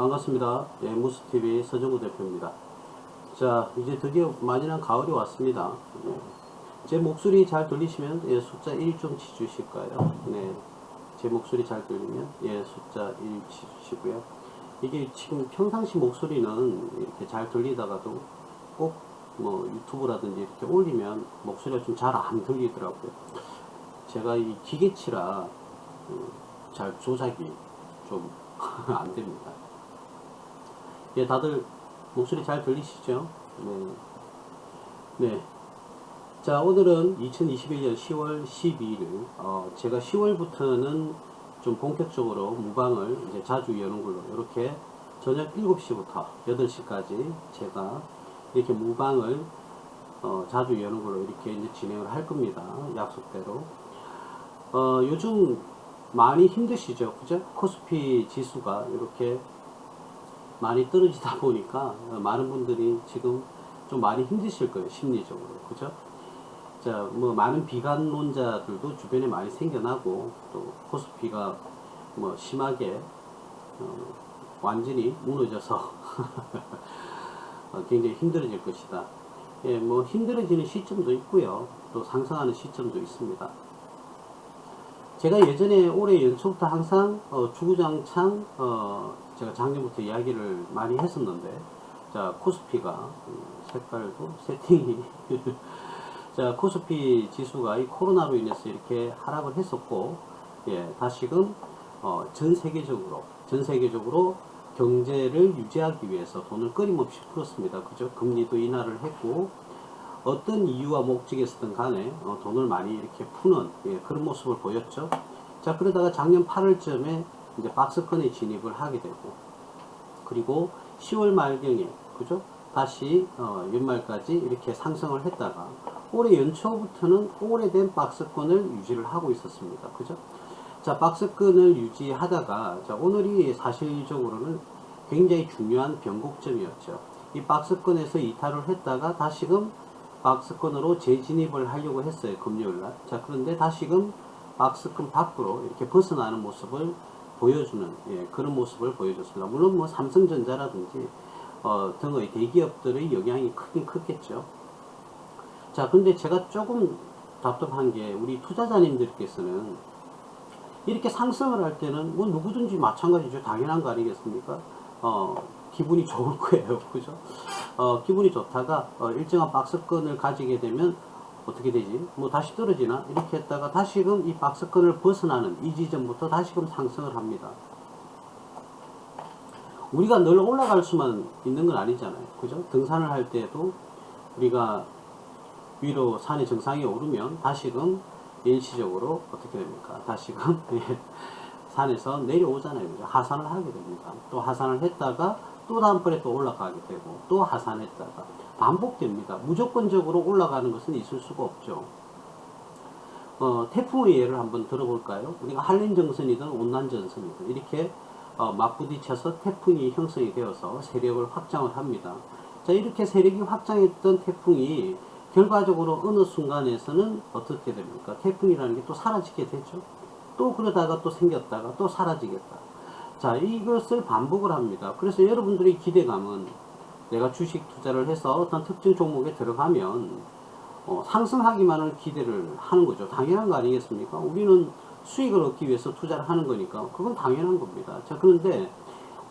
반갑습니다. 무스TV 서정우 대표입니다. 자, 이제 드디어 만인한 가을이 왔습니다. 제 목소리 잘 들리시면 숫자 1 좀 치주실까요? 네, 제 목소리 잘 들리면 숫자 1 치주시고요. 이게 지금 평상시 목소리는 이렇게 잘 들리다가도 꼭 뭐 유튜브라든지 이렇게 올리면 목소리가 좀 잘 안 들리더라고요. 제가 이 기계치라 잘 조작이 좀 안 됩니다. 다들 목소리 잘 들리시죠? 네. 자, 오늘은 2021년 10월 12일, 제가 10월부터는 좀 본격적으로 무방을 이제 자주 여는 걸로, 이렇게 저녁 7시부터 8시까지 제가 이렇게 무방을, 자주 여는 걸로 이렇게 이제 진행을 할 겁니다. 약속대로. 요즘 많이 힘드시죠? 그죠? 코스피 지수가 이렇게 많이 떨어지다 보니까 많은 분들이 지금 좀 많이 힘드실 거예요, 심리적으로. 그죠? 자, 뭐 많은 비관론자들도 주변에 많이 생겨나고, 또 코스피가 뭐 심하게 완전히 무너져서 굉장히 힘들어질 것이다. 뭐 힘들어지는 시점도 있고요, 또 상승하는 시점도 있습니다. 제가 예전에 올해 연초부터 항상 주구장창 제가 작년부터 이야기를 많이 했었는데, 자, 코스피가 색깔도 세팅이 자, 코스피 지수가 이 코로나로 인해서 이렇게 하락을 했었고, 다시금 전 세계적으로 경제를 유지하기 위해서 돈을 끊임없이 풀었습니다. 그죠? 금리도 인하를 했고, 어떤 이유와 목적에서든 간에 돈을 많이 이렇게 푸는 그런 모습을 보였죠. 자, 그러다가 작년 8월쯤에 이제 박스권에 진입을 하게 되고, 그리고 10월 말경에, 그죠? 다시 연말까지 이렇게 상승을 했다가 올해 연초부터는 오래된 박스권을 유지를 하고 있었습니다. 그죠? 자, 박스권을 유지하다가, 자, 오늘이 사실적으로는 굉장히 중요한 변곡점이었죠. 이 박스권에서 이탈을 했다가 다시금 박스권으로 재진입을 하려고 했어요, 금요일날. 자, 그런데 다시금 박스권 밖으로 이렇게 벗어나는 모습을 보여주는, 그런 모습을 보여줬습니다. 물론 뭐 삼성전자라든지 등의 대기업들의 영향이 크긴 크겠죠. 자, 근데 제가 조금 답답한 게, 우리 투자자님들께서는 이렇게 상승을 할 때는 뭐 누구든지 마찬가지죠. 당연한 거 아니겠습니까? 기분이 좋을 거예요. 그죠? 기분이 좋다가 일정한 박스권을 가지게 되면 어떻게 되지? 뭐 다시 떨어지나? 이렇게 했다가 다시금 이 박스권을 벗어나는 이 지점부터 다시금 상승을 합니다. 우리가 늘 올라갈 수만 있는 건 아니잖아요. 그죠? 등산을 할 때도 우리가 위로 산의 정상에 오르면 다시금 일시적으로 어떻게 됩니까? 다시금 산에서 내려오잖아요. 그죠? 하산을 하게 됩니다. 또 하산을 했다가 또 다음번에 또 올라가게 되고, 또 하산했다가 반복됩니다. 무조건적으로 올라가는 것은 있을 수가 없죠. 태풍의 예를 한번 들어볼까요? 우리가 한림정선이든 온난전선이든 이렇게 맞부딪혀서 태풍이 형성이 되어서 세력을 확장을 합니다. 자, 이렇게 세력이 확장했던 태풍이 결과적으로 어느 순간에서는 어떻게 됩니까? 태풍이라는 게 또 사라지게 되죠. 또 그러다가 또 생겼다가 또 사라지겠다. 자, 이것을 반복을 합니다. 그래서 여러분들의 기대감은, 내가 주식 투자를 해서 어떤 특정 종목에 들어가면 상승하기만을 기대를 하는 거죠. 당연한 거 아니겠습니까? 우리는 수익을 얻기 위해서 투자를 하는 거니까 그건 당연한 겁니다. 자, 그런데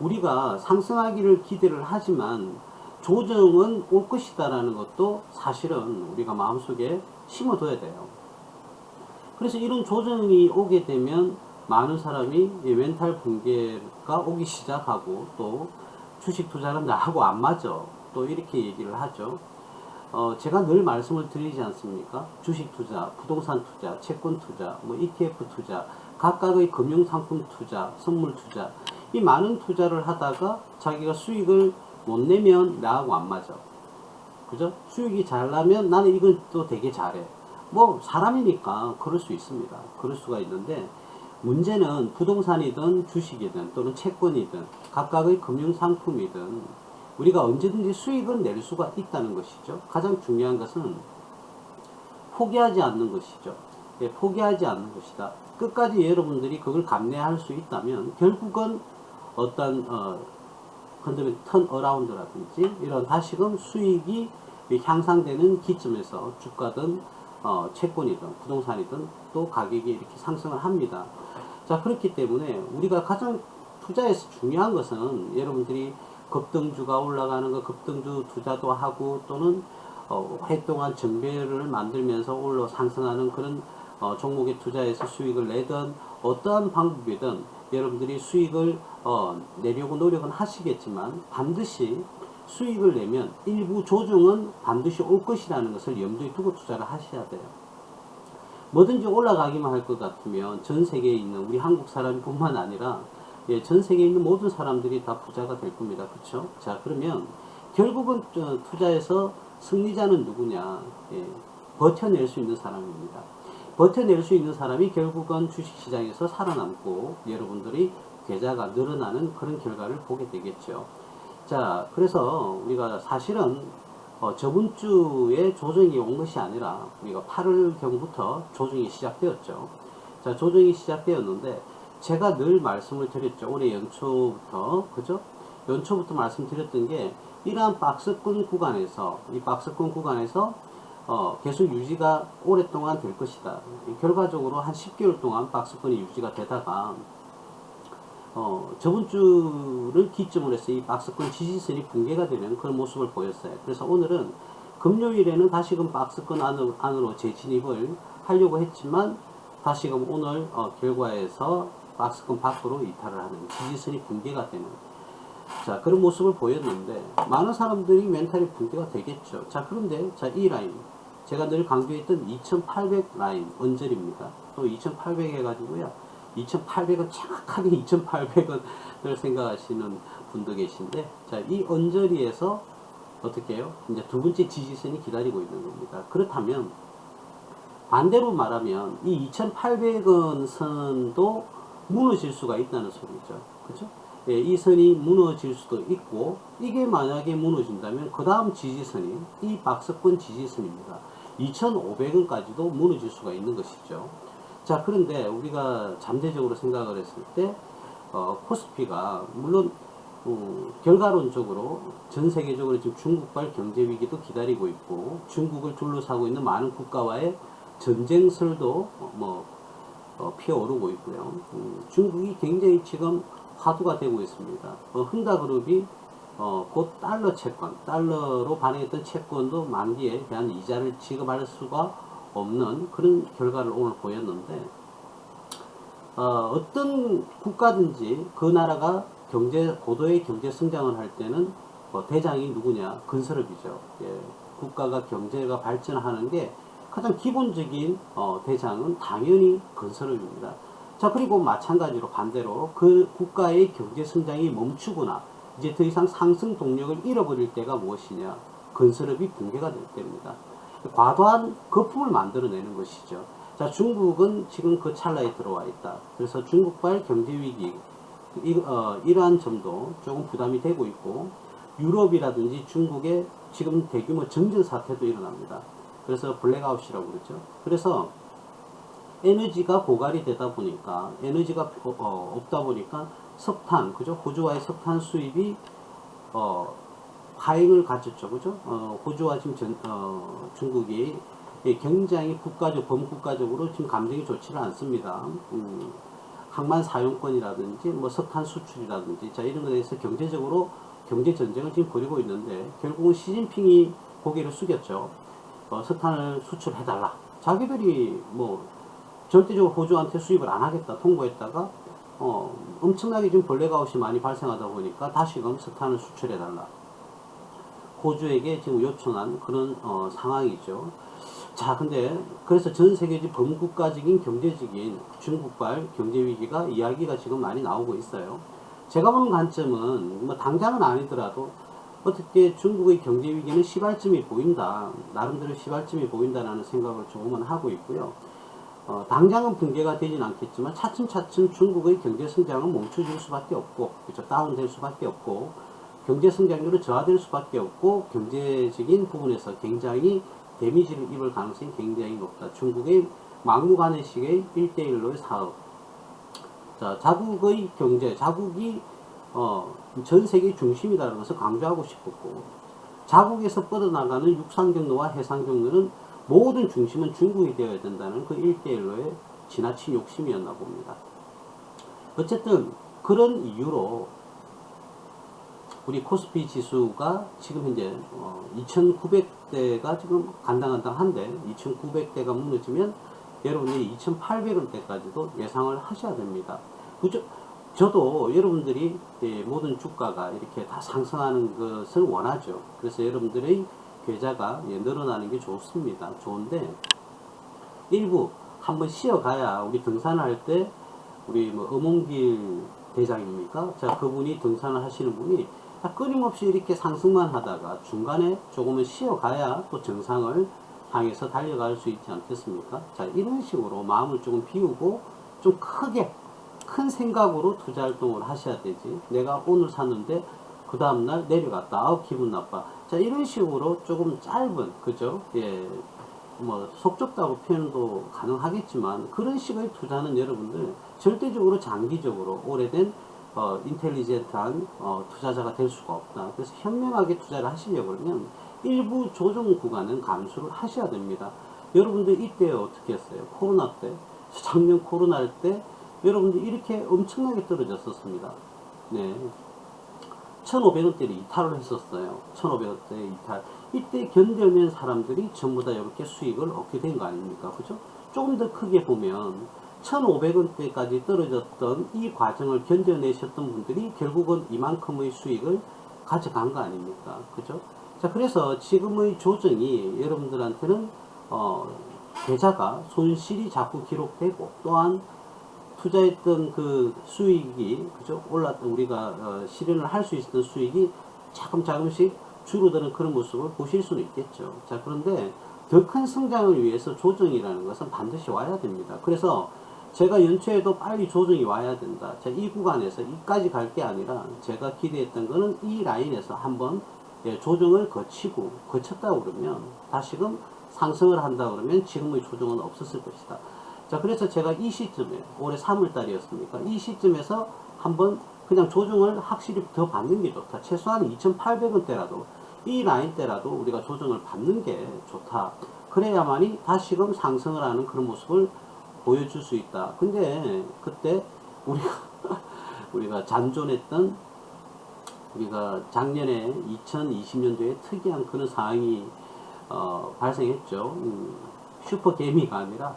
우리가 상승하기를 기대를 하지만 조정은 올 것이다라는 것도 사실은 우리가 마음속에 심어둬야 돼요. 그래서 이런 조정이 오게 되면 많은 사람이 멘탈 붕괴가 오기 시작하고, 또 주식 투자는 나하고 안 맞아, 또 이렇게 얘기를 하죠. 제가 늘 말씀을 드리지 않습니까? 주식 투자, 부동산 투자, 채권 투자, 뭐 ETF 투자, 각각의 금융상품 투자, 선물 투자, 이 많은 투자를 하다가 자기가 수익을 못 내면 나하고 안 맞아. 그죠? 수익이 잘 나면 나는 이건 또 되게 잘해. 뭐 사람이니까 그럴 수 있습니다. 그럴 수가 있는데, 문제는 부동산이든 주식이든 또는 채권이든 각각의 금융상품이든 우리가 언제든지 수익을 낼 수가 있다는 것이죠. 가장 중요한 것은 포기하지 않는 것이죠. 포기하지 않는 것이다. 끝까지 여러분들이 그걸 감내할 수 있다면 결국은 어떤 펀더멘털 턴어라운드라든지 이런 다시금 수익이 향상되는 기점에서 주가든 채권이든 부동산이든 또 가격이 이렇게 상승을 합니다. 자, 그렇기 때문에 우리가 가장 투자에서 중요한 것은 여러분들이 급등주가 올라가는 거 급등주 투자도 하고 또는 활동한 정배를 만들면서 올라 상승하는 그런 종목에 투자해서 수익을 내든 어떠한 방법이든 여러분들이 수익을 내려고 노력은 하시겠지만 반드시 수익을 내면 일부 조정은 반드시 올 것이라는 것을 염두에 두고 투자를 하셔야 돼요. 뭐든지 올라가기만 할 것 같으면 전 세계에 있는 우리 한국 사람뿐만 아니라 전 세계에 있는 모든 사람들이 다 부자가 될 겁니다. 그렇죠? 자, 그러면 결국은 투자에서 승리자는 누구냐? 버텨낼 수 있는 사람입니다. 버텨낼 수 있는 사람이 결국은 주식시장에서 살아남고 여러분들이 계좌가 늘어나는 그런 결과를 보게 되겠죠. 자, 그래서 우리가 사실은 저번 주에 조정이 온 것이 아니라 우리가 8월경부터 조정이 시작되었죠. 자, 조정이 시작되었는데 제가 늘 말씀을 드렸죠. 올해 연초부터, 그죠? 연초부터 말씀드렸던 게 이러한 박스권 구간에서 이 박스권 구간에서 계속 유지가 오랫동안 될 것이다. 결과적으로 한 10개월 동안 박스권이 유지가 되다가 저번 주를 기점으로 해서 이 박스권 지지선이 붕괴가 되는 그런 모습을 보였어요. 그래서 오늘은 금요일에는 다시금 박스권 안으로 재진입을 하려고 했지만 다시금 오늘 결과에서 박스권 밖으로 이탈을 하는 지지선이 붕괴가 되는 자 그런 모습을 보였는데 많은 사람들이 멘탈이 붕괴가 되겠죠. 자 그런데 자 이 라인 제가 늘 강조했던 2800 라인 언저리입니다. 또 2800 해가지고요. 2800은 정확하게 2800원을 생각하시는 분도 계신데 자 이 언저리에서 어떻게 해요? 이제 두 번째 지지선이 기다리고 있는 겁니다. 그렇다면 반대로 말하면 이 2800원 선도 무너질 수가 있다는 소리죠. 그죠? 예, 이 선이 무너질 수도 있고 이게 만약에 무너진다면 그 다음 지지선이 이 박스권 지지선입니다. 2500원까지도 무너질 수가 있는 것이죠. 자 그런데 우리가 잠재적으로 생각을 했을 때 코스피가 물론 결과론적으로 전 세계적으로 지금 중국발 경제위기도 기다리고 있고 중국을 둘러싸고 있는 많은 국가와의 전쟁설도 피어오르고 있고요. 중국이 굉장히 지금 화두가 되고 있습니다. 흥다그룹이 곧 달러 채권, 달러로 발행했던 채권도 만기에 대한 이자를 지급할 수가 없는 그런 결과를 오늘 보였는데 어떤 국가든지 그 나라가 고도의 경제 성장을 할 때는 대장이 누구냐? 건설업이죠. 예, 국가가 경제가 발전하는 게 가장 기본적인 대장은 당연히 건설업입니다. 자 그리고 마찬가지로 반대로 그 국가의 경제 성장이 멈추거나 이제 더 이상 상승 동력을 잃어버릴 때가 무엇이냐? 건설업이 붕괴가 될 때입니다. 과도한 거품을 만들어내는 것이죠. 자 중국은 지금 그 찰나에 들어와 있다. 그래서 중국발 경제위기 이러한 점도 조금 부담이 되고 있고 유럽이라든지 중국에 지금 대규모 정전 사태도 일어납니다. 그래서 블랙아웃이라고 그러죠. 그래서 에너지가 고갈이 되다 보니까 에너지가 없다 보니까 석탄 그죠? 호주와의 석탄 수입이 하행을 갖췄죠. 그죠? 호주와 지금 중국이 굉장히 범국가적으로 지금 감정이 좋지를 않습니다. 항만 사용권이라든지 뭐 석탄 수출이라든지 자 이런 것에 대해서 경제적으로 경제 전쟁을 지금 벌이고 있는데 결국은 시진핑이 고개를 숙였죠. 석탄을 수출해달라. 자기들이 뭐 절대적으로 호주한테 수입을 안 하겠다 통보했다가 엄청나게 지금 블랙아웃이 많이 발생하다 보니까 다시금 석탄을 수출해달라. 호주에게 지금 요청한 그런 상황이죠. 자, 근데 그래서 전 세계적 범국가적인 경제적인 중국발 경제위기가 이야기가 지금 많이 나오고 있어요. 제가 보는 관점은 뭐 당장은 아니더라도 어떻게 중국의 경제위기는 시발점이 보인다. 나름대로 시발점이 보인다라는 생각을 조금은 하고 있고요. 당장은 붕괴가 되진 않겠지만 차츰차츰 중국의 경제 성장은 멈춰질 수밖에 없고 그렇죠? 다운될 수밖에 없고 경제 성장률은 저하될 수밖에 없고 경제적인 부분에서 굉장히 데미지를 입을 가능성이 굉장히 높다. 중국의 막무가내식의 1대1로의 사업. 자, 자국의 경제, 자국이 전 세계 중심이라는 것을 강조하고 싶었고, 자국에서 뻗어나가는 육상 경로와 해상 경로는 모든 중심은 중국이 되어야 된다는 그 일대일로의 지나친 욕심이었나 봅니다. 어쨌든 그런 이유로 우리 코스피 지수가 지금 현재 2900대가 지금 간당간당한데, 2900대가 무너지면 여러분들이 2800원대까지도 예상을 하셔야 됩니다. 저도 여러분들이 모든 주가가 이렇게 다 상승하는 것을 원하죠. 그래서 여러분들의 계좌가 늘어나는 게 좋습니다. 좋은데 일부 한번 쉬어가야, 우리 등산을 할 때 우리 뭐 엄원길 대장입니까? 자, 그분이 등산을 하시는 분이 끊임없이 이렇게 상승만 하다가 중간에 조금은 쉬어가야 또 정상을 향해서 달려갈 수 있지 않겠습니까? 자, 이런 식으로 마음을 조금 비우고 좀 크게, 큰 생각으로 투자 활동을 하셔야 되지. 내가 오늘 샀는데 그 다음날 내려갔다. 아우, 기분 나빠. 자, 이런 식으로 조금 짧은, 그죠? 예, 뭐 속좁다고 표현도 가능하겠지만, 그런 식의 투자는 여러분들 절대적으로 장기적으로 오래된 인텔리젠트한 투자자가 될 수가 없다. 그래서 현명하게 투자를 하시려고 그러면 일부 조정 구간은 감수를 하셔야 됩니다. 여러분들 이때 어떻게 했어요? 코로나 때, 작년 코로나 때 여러분들 이렇게 엄청나게 떨어졌었습니다. 네. 1,500원대를 이탈을 했었어요. 1,500원대 이탈. 이때 견뎌낸 사람들이 전부 다 이렇게 수익을 얻게 된 거 아닙니까? 그죠? 조금 더 크게 보면 1,500원대까지 떨어졌던 이 과정을 견뎌내셨던 분들이 결국은 이만큼의 수익을 가져간 거 아닙니까? 그죠? 자, 그래서 지금의 조정이 여러분들한테는 계좌가 손실이 자꾸 기록되고, 또한 투자했던 그 수익이, 그죠? 우리가 실현을 할 수 있었던 수익이 조금씩 줄어드는 그런 모습을 보실 수는 있겠죠. 자, 그런데 더 큰 성장을 위해서 조정이라는 것은 반드시 와야 됩니다. 그래서 제가 연초에도 빨리 조정이 와야 된다. 자, 이 구간에서 이까지 갈 게 아니라 제가 기대했던 거는 이 라인에서 한번 조정을 거쳤다 그러면, 다시금 상승을 한다 그러면 지금의 조정은 없었을 것이다. 자, 그래서 제가 이 시점에, 올해 3월달이었습니까? 이 시점에서 한번 그냥 조정을 확실히 더 받는 게 좋다. 최소한 2,800원대라도, 이 라인대라도 우리가 조정을 받는 게 좋다. 그래야만이 다시금 상승을 하는 그런 모습을 보여줄 수 있다. 근데 그때 우리가 잔존했던, 우리가 작년에 2020년도에 특이한 그런 상황이 발생했죠. 슈퍼개미가 아니라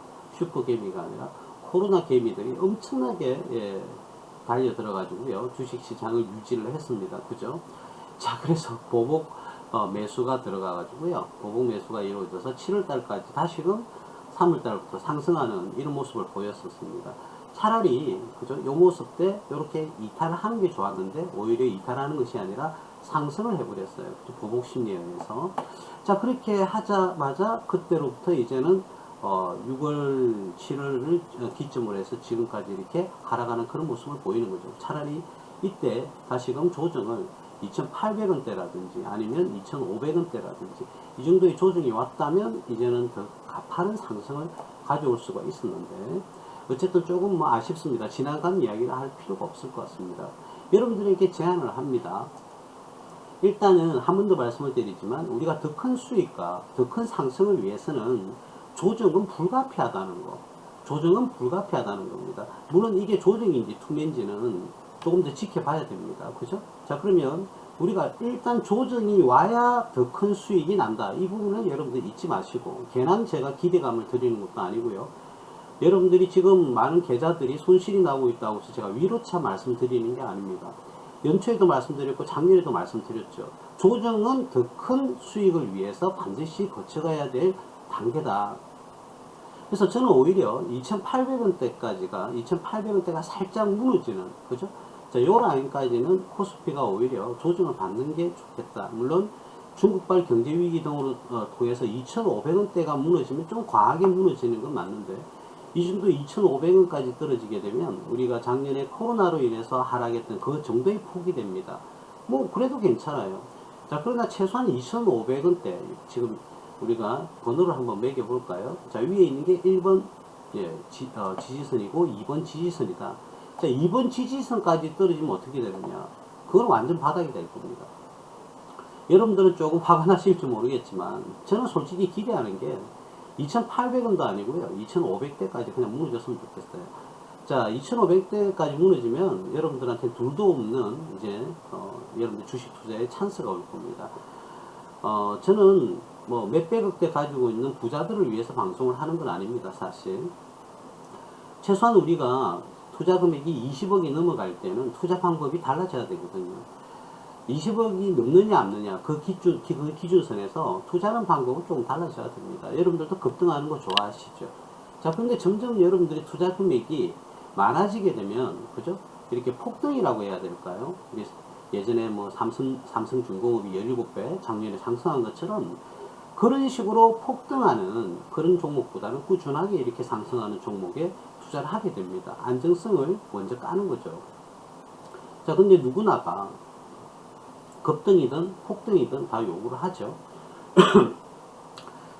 코로나 개미들이 엄청나게 달려 들어가지고요, 주식시장을 유지를 했습니다. 그죠? 자, 그래서 보복 매수가 들어가가지고요, 보복 매수가 이루어져서 7월달까지 다시금 3월달부터 상승하는 이런 모습을 보였었습니다. 차라리, 그죠? 요 모습 때 이렇게 이탈을 하는 게 좋았는데, 오히려 이탈하는 것이 아니라 상승을 해버렸어요. 보복 심리에 의해서. 자, 그렇게 하자마자 그때로부터 이제는 6월, 7월을 기점으로 해서 지금까지 이렇게 하락하는 그런 모습을 보이는 거죠. 차라리 이때 다시금 조정을 2,800원대라든지 아니면 2,500원대라든지 이 정도의 조정이 왔다면 이제는 더 가파른 상승을 가져올 수가 있었는데, 어쨌든 조금 뭐 아쉽습니다. 지나간 이야기를 할 필요가 없을 것 같습니다. 여러분들에게 제안을 합니다. 일단은 한 번 더 말씀을 드리지만, 우리가 더 큰 수익과 더 큰 상승을 위해서는 조정은 불가피하다는 거. 조정은 불가피하다는 겁니다. 물론 이게 조정인지 투매인지는 조금 더 지켜봐야 됩니다. 그죠? 자, 그러면 우리가 일단 조정이 와야 더 큰 수익이 난다. 이 부분은 여러분들 잊지 마시고, 괜한 제가 기대감을 드리는 것도 아니고요. 여러분들이 지금 많은 계좌들이 손실이 나고 있다고 해서 제가 위로차 말씀드리는 게 아닙니다. 연초에도 말씀드렸고 작년에도 말씀드렸죠. 조정은 더 큰 수익을 위해서 반드시 거쳐가야 될 단계다. 그래서 저는 오히려 2,800원대가 살짝 무너지는, 그죠? 자, 요 라인까지는 코스피가 오히려 조정을 받는 게 좋겠다. 물론 중국발 경제위기 등으로 통해서 2,500원대가 무너지면 좀 과하게 무너지는 건 맞는데, 이 정도 2,500원까지 떨어지게 되면 우리가 작년에 코로나로 인해서 하락했던 그 정도의 폭이 됩니다. 뭐 그래도 괜찮아요. 자, 그러나 최소한 2,500원대, 지금 우리가 번호를 한번 매겨 볼까요? 자, 위에 있는 게 1번 지지선이고 2번 지지선이다. 자, 2번 지지선까지 떨어지면 어떻게 되느냐? 그건 완전 바닥이 될 겁니다. 여러분들은 조금 화가 나실지 모르겠지만 저는 솔직히 기대하는 게 2,800원도 아니고요. 2,500대까지 그냥 무너졌으면 좋겠어요. 자, 2,500대까지 무너지면 여러분들한테 둘도 없는 이제 여러분들 주식 투자에 찬스가 올 겁니다. 저는 뭐 몇백억대 가지고 있는 부자들을 위해서 방송을 하는 건 아닙니다. 사실 최소한 우리가 투자 금액이 20억이 넘어갈 때는 투자 방법이 달라져야 되거든요. 20억이 넘느냐 안 느냐 그 기준선에서 투자하는 방법은 조금 달라져야 됩니다. 여러분들도 급등하는 거 좋아하시죠. 자, 근데 점점 여러분들이 투자 금액이 많아지게 되면 그죠? 이렇게 폭등이라고 해야 될까요? 예전에 뭐 삼성중공업이 17배 작년에 상승한 것처럼 그런 식으로 폭등하는 그런 종목보다는 꾸준하게 이렇게 상승하는 종목에 투자를 하게 됩니다. 안정성을 먼저 까는 거죠. 자, 근데 누구나가 급등이든 폭등이든 다 요구를 하죠.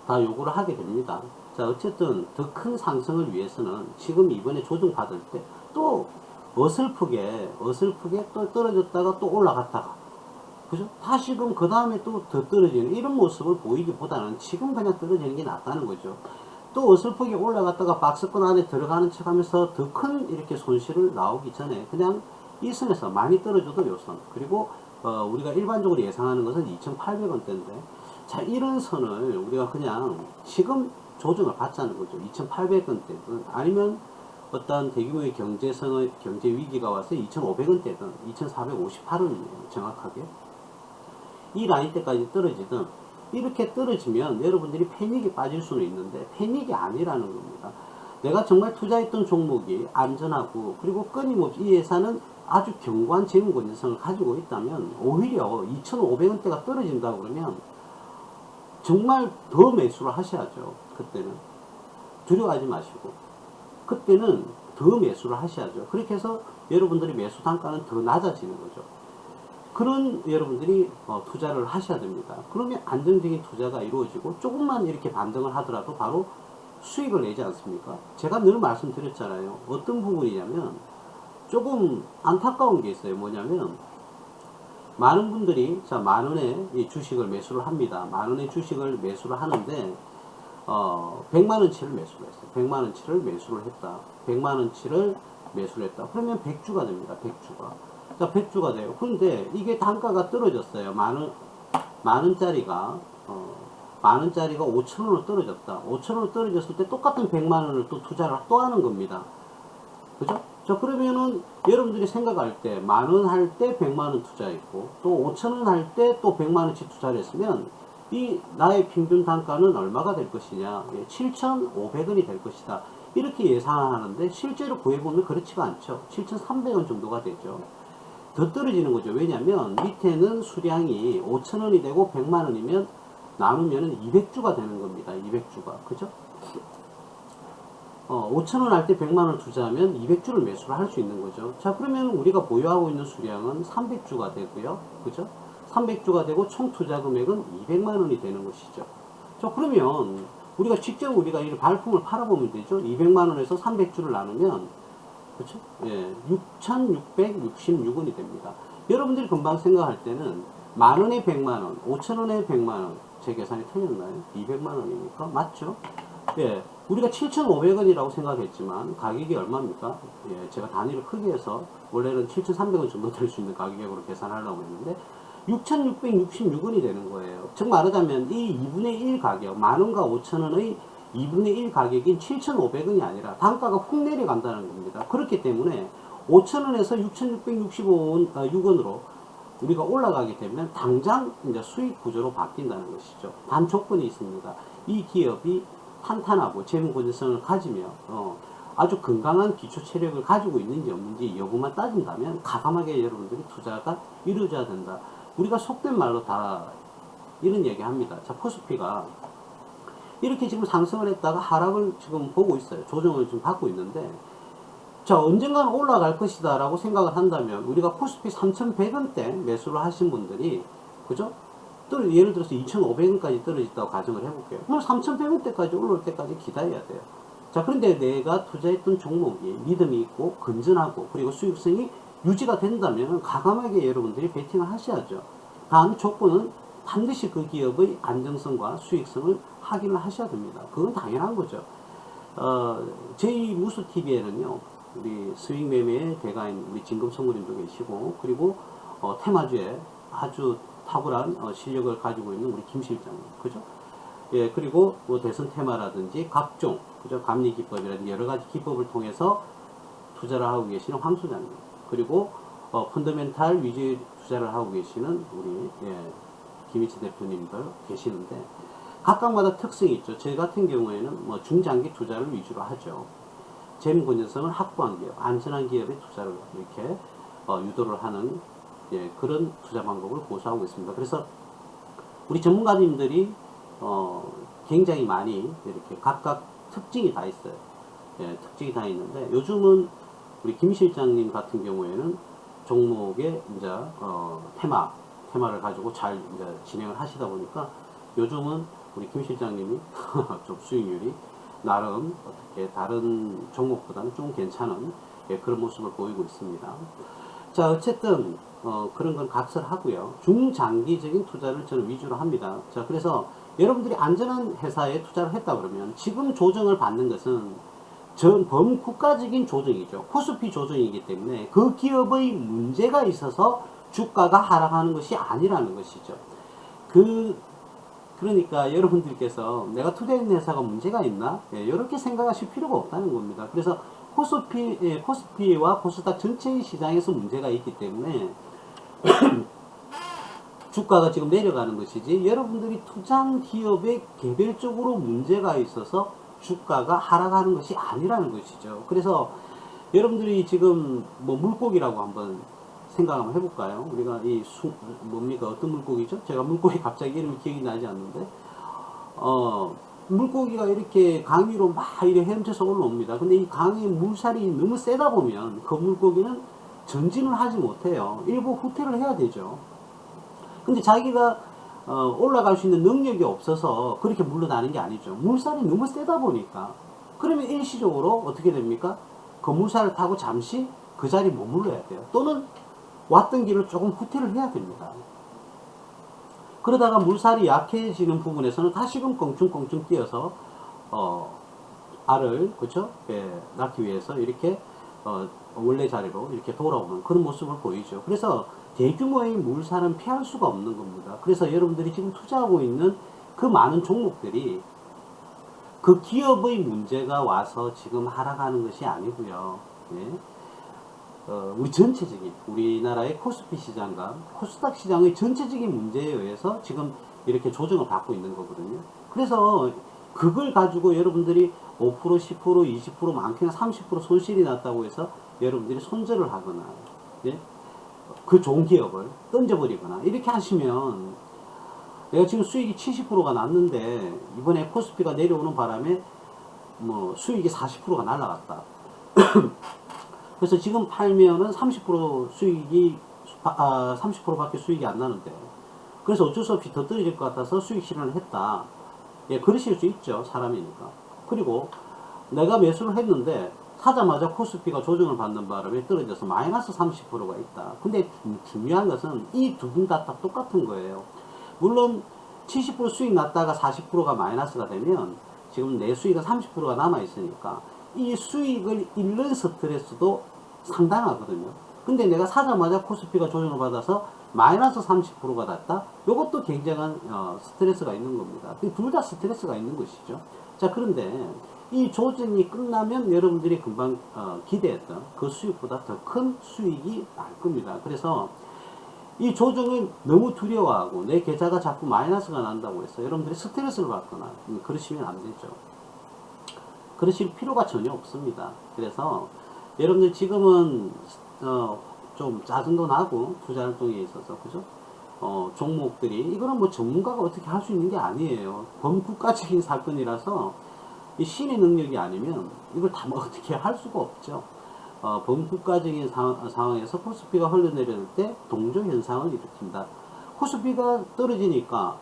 다 요구를 하게 됩니다. 자, 어쨌든 더 큰 상승을 위해서는 지금 이번에 조정 받을 때 또 어설프게 또 떨어졌다가 또 올라갔다가 그죠? 다시금 그 다음에 또 더 떨어지는 이런 모습을 보이기보다는 지금 그냥 떨어지는 게 낫다는 거죠. 또 어설프게 올라갔다가 박스권 안에 들어가는 척 하면서 더 큰 이렇게 손실을 나오기 전에 그냥 이 선에서 많이 떨어져도 요 선, 그리고 우리가 일반적으로 예상하는 것은 2,800원대인데 자, 이런 선을 우리가 그냥 지금 조정을 받자는 거죠. 2,800원대든 아니면 어떤 대규모의 경제 위기가 와서 2,500원대든 2,458원이에요. 정확하게. 이 라인 때까지 떨어지든 이렇게 떨어지면 여러분들이 패닉에 빠질 수는 있는데 패닉이 아니라는 겁니다. 내가 정말 투자했던 종목이 안전하고 그리고 끊임없이 이 회사는 아주 견고한 재무 건전성을 가지고 있다면 오히려 2,500원대가 떨어진다 그러면 정말 더 매수를 하셔야죠. 그때는 두려워하지 마시고 그때는 더 매수를 하셔야죠. 그렇게 해서 여러분들이 매수 단가는 더 낮아지는 거죠. 그런 여러분들이 투자를 하셔야 됩니다. 그러면 안정적인 투자가 이루어지고 조금만 이렇게 반등을 하더라도 바로 수익을 내지 않습니까? 제가 늘 말씀드렸잖아요. 어떤 부분이냐면 조금 안타까운 게 있어요. 뭐냐면 많은 분들이 자, 만원에 이 주식을 매수를 합니다. 만원의 주식을 매수를 하는데 100만원치를 매수를 했어요. 100만원치를 매수를 했다. 100만원치를 매수를 했다. 그러면 100주가 됩니다. 100주가. 자, 100주가 돼요. 근데 이게 단가가 떨어졌어요. 만원짜리가 5천원으로 떨어졌다. 5천원으로 떨어졌을 때 똑같은 100만원을 또 투자를 또 하는 겁니다. 그죠? 자, 그러면은 여러분들이 생각할 때 만원 할 때 100만원 투자했고 또 5천원 할 때 또 100만원치 투자를 했으면 이 나의 평균 단가는 얼마가 될 것이냐? 7,500원이 될 것이다. 이렇게 예상하는데 실제로 구해보면 그렇지가 않죠. 7,300원 정도가 되죠. 더 떨어지는 거죠. 왜냐면 밑에는 수량이 5,000원이 되고 100만원이면 나누면 200주가 되는 겁니다. 200주가. 그죠? 5,000원 할 때 100만원 투자하면 200주를 매수를 할 수 있는 거죠. 자, 그러면 우리가 보유하고 있는 수량은 300주가 되고요. 그죠? 300주가 되고 총 투자 금액은 200만원이 되는 것이죠. 자, 그러면 우리가 직접 우리가 이 발품을 팔아보면 되죠. 200만원에서 300주를 나누면 그렇죠? 예, 6,666원이 됩니다. 여러분들이 금방 생각할 때는 만원에 100만원, 5천원에 100만원, 제 계산이 틀렸나요? 200만원이니까 맞죠? 예, 우리가 7,500원이라고 생각했지만 가격이 얼마입니까? 예, 제가 단위를 크게 해서 원래는 7,300원 정도 될 수 있는 가격으로 계산하려고 했는데 6,666원이 되는 거예요. 즉 말하자면 이 2분의 1 가격, 만원과 5천원의 2분의 1 가격인 7,500원이 아니라 단가가 훅 내려간다는 겁니다. 그렇기 때문에 5천원에서 6,665원으로 우리가 올라가게 되면 당장 이제 수익 구조로 바뀐다는 것이죠. 단 조건이 있습니다. 이 기업이 탄탄하고 재무 건전성을 가지며 아주 건강한 기초 체력을 가지고 있는지 없는지 여부만 따진다면 가감하게 여러분들이 투자가 이루어져야 된다. 우리가 속된 말로 다 이런 얘기 합니다. 자, 코스피가 이렇게 지금 상승을 했다가 하락을 지금 보고 있어요. 조정을 지금 받고 있는데 자, 언젠가는 올라갈 것이다 라고 생각을 한다면 우리가 코스피 3,100원대 매수를 하신 분들이 그죠? 또 예를 들어서 2,500원까지 떨어졌다고 가정을 해볼게요. 그럼 3,100원대까지 올라올 때까지 기다려야 돼요. 자, 그런데 내가 투자했던 종목이 믿음이 있고 건전하고 그리고 수익성이 유지가 된다면 과감하게 여러분들이 베팅을 하셔야죠. 단 조건은 반드시 그 기업의 안정성과 수익성을 확인을 하셔야 됩니다. 그건 당연한 거죠. 저희 무수TV에는요, 우리 스윙 매매의 대가인 우리 진금성무님도 계시고, 그리고 테마주에 아주 탁월한 실력을 가지고 있는 우리 김 실장님, 그죠? 예, 그리고 뭐 대선 테마라든지 각종, 그죠? 감리 기법이라든지 여러 가지 기법을 통해서 투자를 하고 계시는 황 소장님, 그리고 펀더멘탈 위주 투자를 하고 계시는 우리 김희치 대표님들 계시는데, 각각마다 특성이 있죠. 저 같은 경우에는 뭐 중장기 투자를 위주로 하죠. 재무 건전성을 확보한 기업, 안전한 기업에 투자를 이렇게 유도를 하는 그런 투자 방법을 고수하고 있습니다. 그래서 우리 전문가님들이 굉장히 많이 이렇게 각각 특징이 다 있어요. 특징이 다 있는데, 요즘은 우리 김 실장님 같은 경우에는 종목의 이제 테마를 가지고 잘 이제 진행을 하시다 보니까 요즘은 우리 김 실장님이 좀 수익률이 나름 어떻게 다른 종목보다는 좀 괜찮은 그런 모습을 보이고 있습니다. 자, 어쨌든 그런 건 각설하고요. 중장기적인 투자를 저는 위주로 합니다. 자, 그래서 여러분들이 안전한 회사에 투자를 했다 그러면 지금 조정을 받는 것은 전 범국가적인 조정이죠. 코스피 조정이기 때문에 그 기업의 문제가 있어서 주가가 하락하는 것이 아니라는 것이죠. 그러니까 여러분들께서 내가 투자한 회사가 문제가 있나? 이렇게 생각하실 필요가 없다는 겁니다. 그래서 코스피와 코스닥 전체 시장에서 문제가 있기 때문에 주가가 지금 내려가는 것이지, 여러분들이 투자한 기업에 개별적으로 문제가 있어서 주가가 하락하는 것이 아니라는 것이죠. 그래서 여러분들이 지금 뭐 물고기라고 한번 생각 한번 해볼까요? 우리가 뭡니까? 어떤 물고기죠? 제가 물고기 갑자기 이름이 기억이 나지 않는데, 물고기가 이렇게 강 위로 막 이렇게 헤엄쳐서 올라옵니다. 근데 이 강의 물살이 너무 세다 보면 그 물고기는 전진을 하지 못해요. 일부 후퇴를 해야 되죠. 근데 자기가 올라갈 수 있는 능력이 없어서 그렇게 물러나는 게 아니죠. 물살이 너무 세다 보니까. 그러면 일시적으로 어떻게 됩니까? 그 물살을 타고 잠시 그 자리에 머물러야 돼요. 또는 왔던 길을 조금 후퇴를 해야 됩니다. 그러다가 물살이 약해지는 부분에서는 다시금 껑충껑충 뛰어서 알을 그쵸? 낳기 위해서 이렇게 원래 자리로 이렇게 돌아오는 그런 모습을 보이죠. 그래서 대규모의 물살은 피할 수가 없는 겁니다. 그래서 여러분들이 지금 투자하고 있는 그 많은 종목들이 그 기업의 문제가 와서 지금 하락하는 것이 아니고요. 우리 전체적인 우리나라의 코스피 시장과 코스닥 시장의 전체적인 문제에 의해서 지금 이렇게 조정을 받고 있는 거거든요. 그래서 그걸 가지고 여러분들이 5%, 10%, 20%, 많게는 30% 손실이 났다고 해서 여러분들이 손절을 하거나 그 좋은 기업을 던져버리거나 이렇게 하시면, 내가 지금 수익이 70%가 났는데 이번에 코스피가 내려오는 바람에 뭐 수익이 40%가 날라갔다. 그래서 지금 팔면은 30% 수익이 30%밖에 수익이 안 나는데, 그래서 어쩔 수 없이 더 떨어질 것 같아서 수익 실현을 했다. 그러실 수 있죠, 사람이니까. 그리고 내가 매수를 했는데 사자마자 코스피가 조정을 받는 바람에 떨어져서 마이너스 30%가 있다. 근데 중요한 것은 이 두 분 다 똑같은 거예요. 물론 70% 수익 났다가 40%가 마이너스가 되면 지금 내 수익은 30%가 남아 있으니까 이 수익을 잃는 스트레스도 상당하거든요. 근데 내가 사자마자 코스피가 조정을 받아서 마이너스 30%가 났다? 이것도 굉장한 스트레스가 있는 겁니다. 둘 다 스트레스가 있는 것이죠. 자, 그런데 이 조정이 끝나면 여러분들이 금방 기대했던 그 수익보다 더 큰 수익이 날 겁니다. 그래서 이 조정을 너무 두려워하고 내 계좌가 자꾸 마이너스가 난다고 해서 여러분들이 스트레스를 받거나 그러시면 안 되죠. 그러실 필요가 전혀 없습니다. 그래서 여러분들 지금은 좀 짜증도 나고 투자 활동에 있어서 그죠? 종목들이 이거는 뭐 전문가가 어떻게 할 수 있는 게 아니에요. 범국가적인 사건이라서 이 신의 능력이 아니면 이걸 다 뭐 어떻게 할 수가 없죠. 범국가적인 상황에서 코스피가 흘러내릴 때 동조 현상을 일으킨다. 코스피가 떨어지니까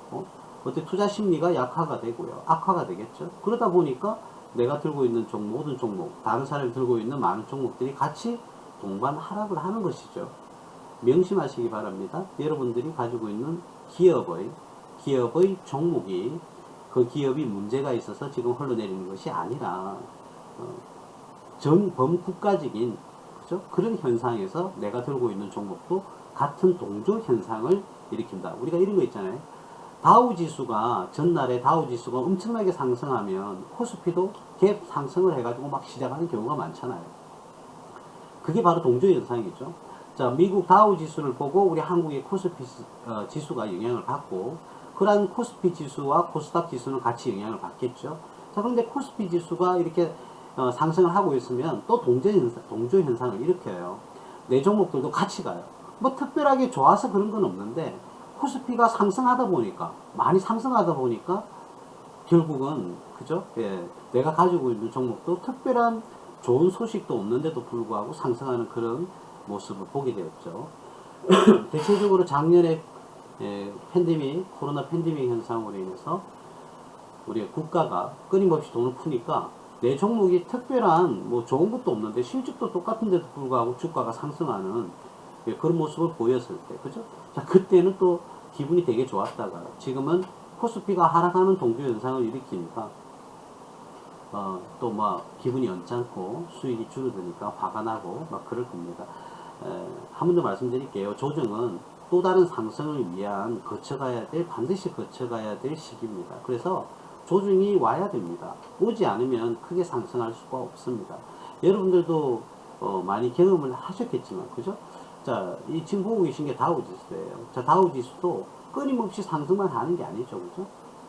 어떻게 투자 심리가 약화가 되고요, 악화가 되겠죠. 그러다 보니까 내가 들고 있는 모든 종목, 다른 사람이 들고 있는 많은 종목들이 같이 동반 하락을 하는 것이죠. 명심하시기 바랍니다. 여러분들이 가지고 있는 기업의 종목이 그 기업이 문제가 있어서 지금 흘러내리는 것이 아니라 전범국가적인 그죠? 그런 현상에서 내가 들고 있는 종목도 같은 동조 현상을 일으킨다. 우리가 이런 거 있잖아요. 다우지수가 전날에 다우지수가 엄청나게 상승하면 코스피도 갭 상승을 해가지고 막 시작하는 경우가 많잖아요. 그게 바로 동조 현상이죠. 자, 미국 다우지수를 보고 우리 한국의 코스피 지수가 영향을 받고 그러한 코스피 지수와 코스닥 지수는 같이 영향을 받겠죠. 자, 그런데 코스피 지수가 이렇게 상승을 하고 있으면 또 동조 현상을 일으켜요. 내 종목들도 같이 가요. 뭐 특별하게 좋아서 그런 건 없는데 코스피가 상승하다 보니까 많이 상승하다 보니까 결국은 그죠? 예, 내가 가지고 있는 종목도 특별한 좋은 소식도 없는데도 불구하고 상승하는 그런 모습을 보게 되었죠. 대체적으로 작년에 코로나 팬데믹 현상으로 인해서 우리 국가가 끊임없이 돈을 푸니까 내 종목이 특별한 뭐 좋은 것도 없는데 실적도 똑같은데도 불구하고 주가가 상승하는 그런 모습을 보였을 때, 그죠? 자, 그때는 또 기분이 되게 좋았다가 지금은 코스피가 하락하는 동조 현상을 일으키니까 또 막 기분이 언짢고 수익이 줄어드니까 화가 나고 막 그럴 겁니다. 한 번 더 말씀드릴게요. 조정은 또 다른 상승을 위한 반드시 거쳐가야 될 시기입니다. 그래서 조정이 와야 됩니다. 오지 않으면 크게 상승할 수가 없습니다. 여러분들도 많이 경험을 하셨겠지만, 그죠? 자, 지금 보고 계신 게 다우지수예요. 자, 다우지수도 끊임없이 상승만 하는 게 아니죠, 그죠?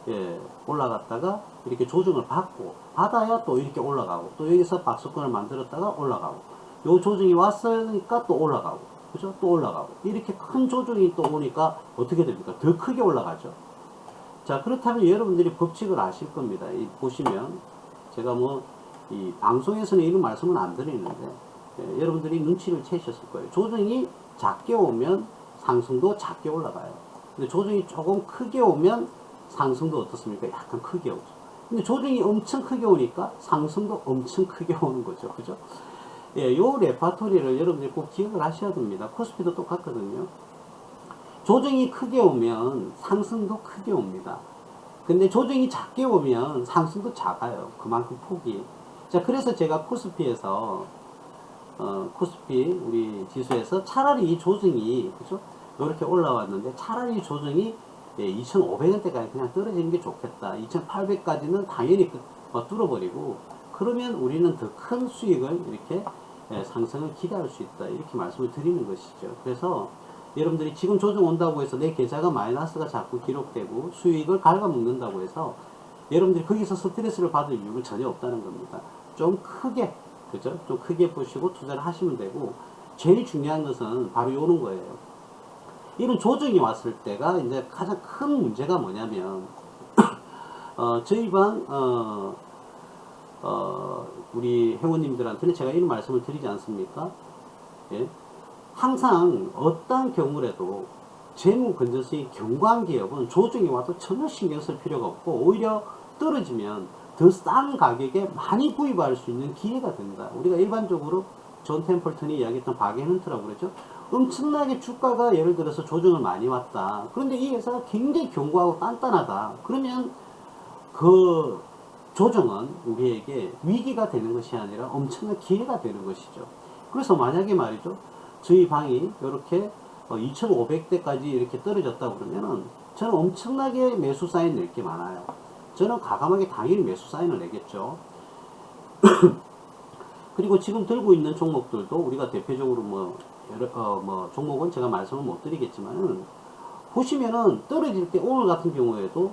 예, 올라갔다가 이렇게 조정을 받아야 또 이렇게 올라가고, 또 여기서 박스권을 만들었다가 올라가고, 요 조정이 왔으니까 또 올라가고, 그죠? 또 올라가고, 이렇게 큰 조정이 또 오니까 어떻게 됩니까? 더 크게 올라가죠. 자, 그렇다면 여러분들이 법칙을 아실 겁니다. 보시면, 제가 이 방송에서는 이런 말씀은 안 드리는데, 여러분들이 눈치를 채셨을 거예요. 조정이 작게 오면 상승도 작게 올라가요. 근데 조정이 조금 크게 오면 상승도 어떻습니까? 약간 크게 오죠. 근데 조정이 엄청 크게 오니까 상승도 엄청 크게 오는 거죠. 그죠? 예, 요 레파토리를 여러분들이 꼭 기억을 하셔야 됩니다. 코스피도 똑같거든요. 조정이 크게 오면 상승도 크게 옵니다. 근데 조정이 작게 오면 상승도 작아요. 그만큼 폭이. 자, 그래서 제가 코스피에서 코스피 우리 지수에서 차라리 이 조정이 그죠? 이렇게 올라왔는데 차라리 이 조정이 2,500원대까지 그냥 떨어지는 게 좋겠다. 2,800까지는 당연히 뚫어버리고 그러면 우리는 더 큰 수익을 이렇게 상승을 기대할 수 있다. 이렇게 말씀을 드리는 것이죠. 그래서 여러분들이 지금 조정 온다고 해서 내 계좌가 마이너스가 자꾸 기록되고 수익을 갉아먹는다고 해서 여러분들이 거기서 스트레스를 받을 이유는 전혀 없다는 겁니다. 좀 크게 그죠? 좀 크게 보시고 투자를 하시면 되고 제일 중요한 것은 바로 이런 거예요. 이런 조정이 왔을 때가 이제 가장 큰 문제가 뭐냐면 저희 방 우리 회원님들한테는 제가 이런 말씀을 드리지 않습니까? 예? 항상 어떤 경우라도 재무 건전성이 견고한 기업은 조정이 와도 전혀 신경 쓸 필요가 없고 오히려 떨어지면 더 싼 가격에 많이 구입할 수 있는 기회가 된다. 우리가 일반적으로 존 템플턴이 이야기했던 바게헌트라고 그러죠. 엄청나게 주가가 예를 들어서 조정을 많이 왔다. 그런데 이 회사가 굉장히 견고하고 단단하다. 그러면 그 조정은 우리에게 위기가 되는 것이 아니라 엄청난 기회가 되는 것이죠. 그래서 만약에 말이죠. 저희 방이 이렇게 2,500대까지 이렇게 떨어졌다 그러면은 저는 엄청나게 매수 사인 낼 게 많아요. 저는 과감하게 당연히 매수 사인을 내겠죠. 그리고 지금 들고 있는 종목들도 우리가 대표적으로 종목은 제가 말씀을 못 드리겠지만은 보시면은 떨어질 때 오늘 같은 경우에도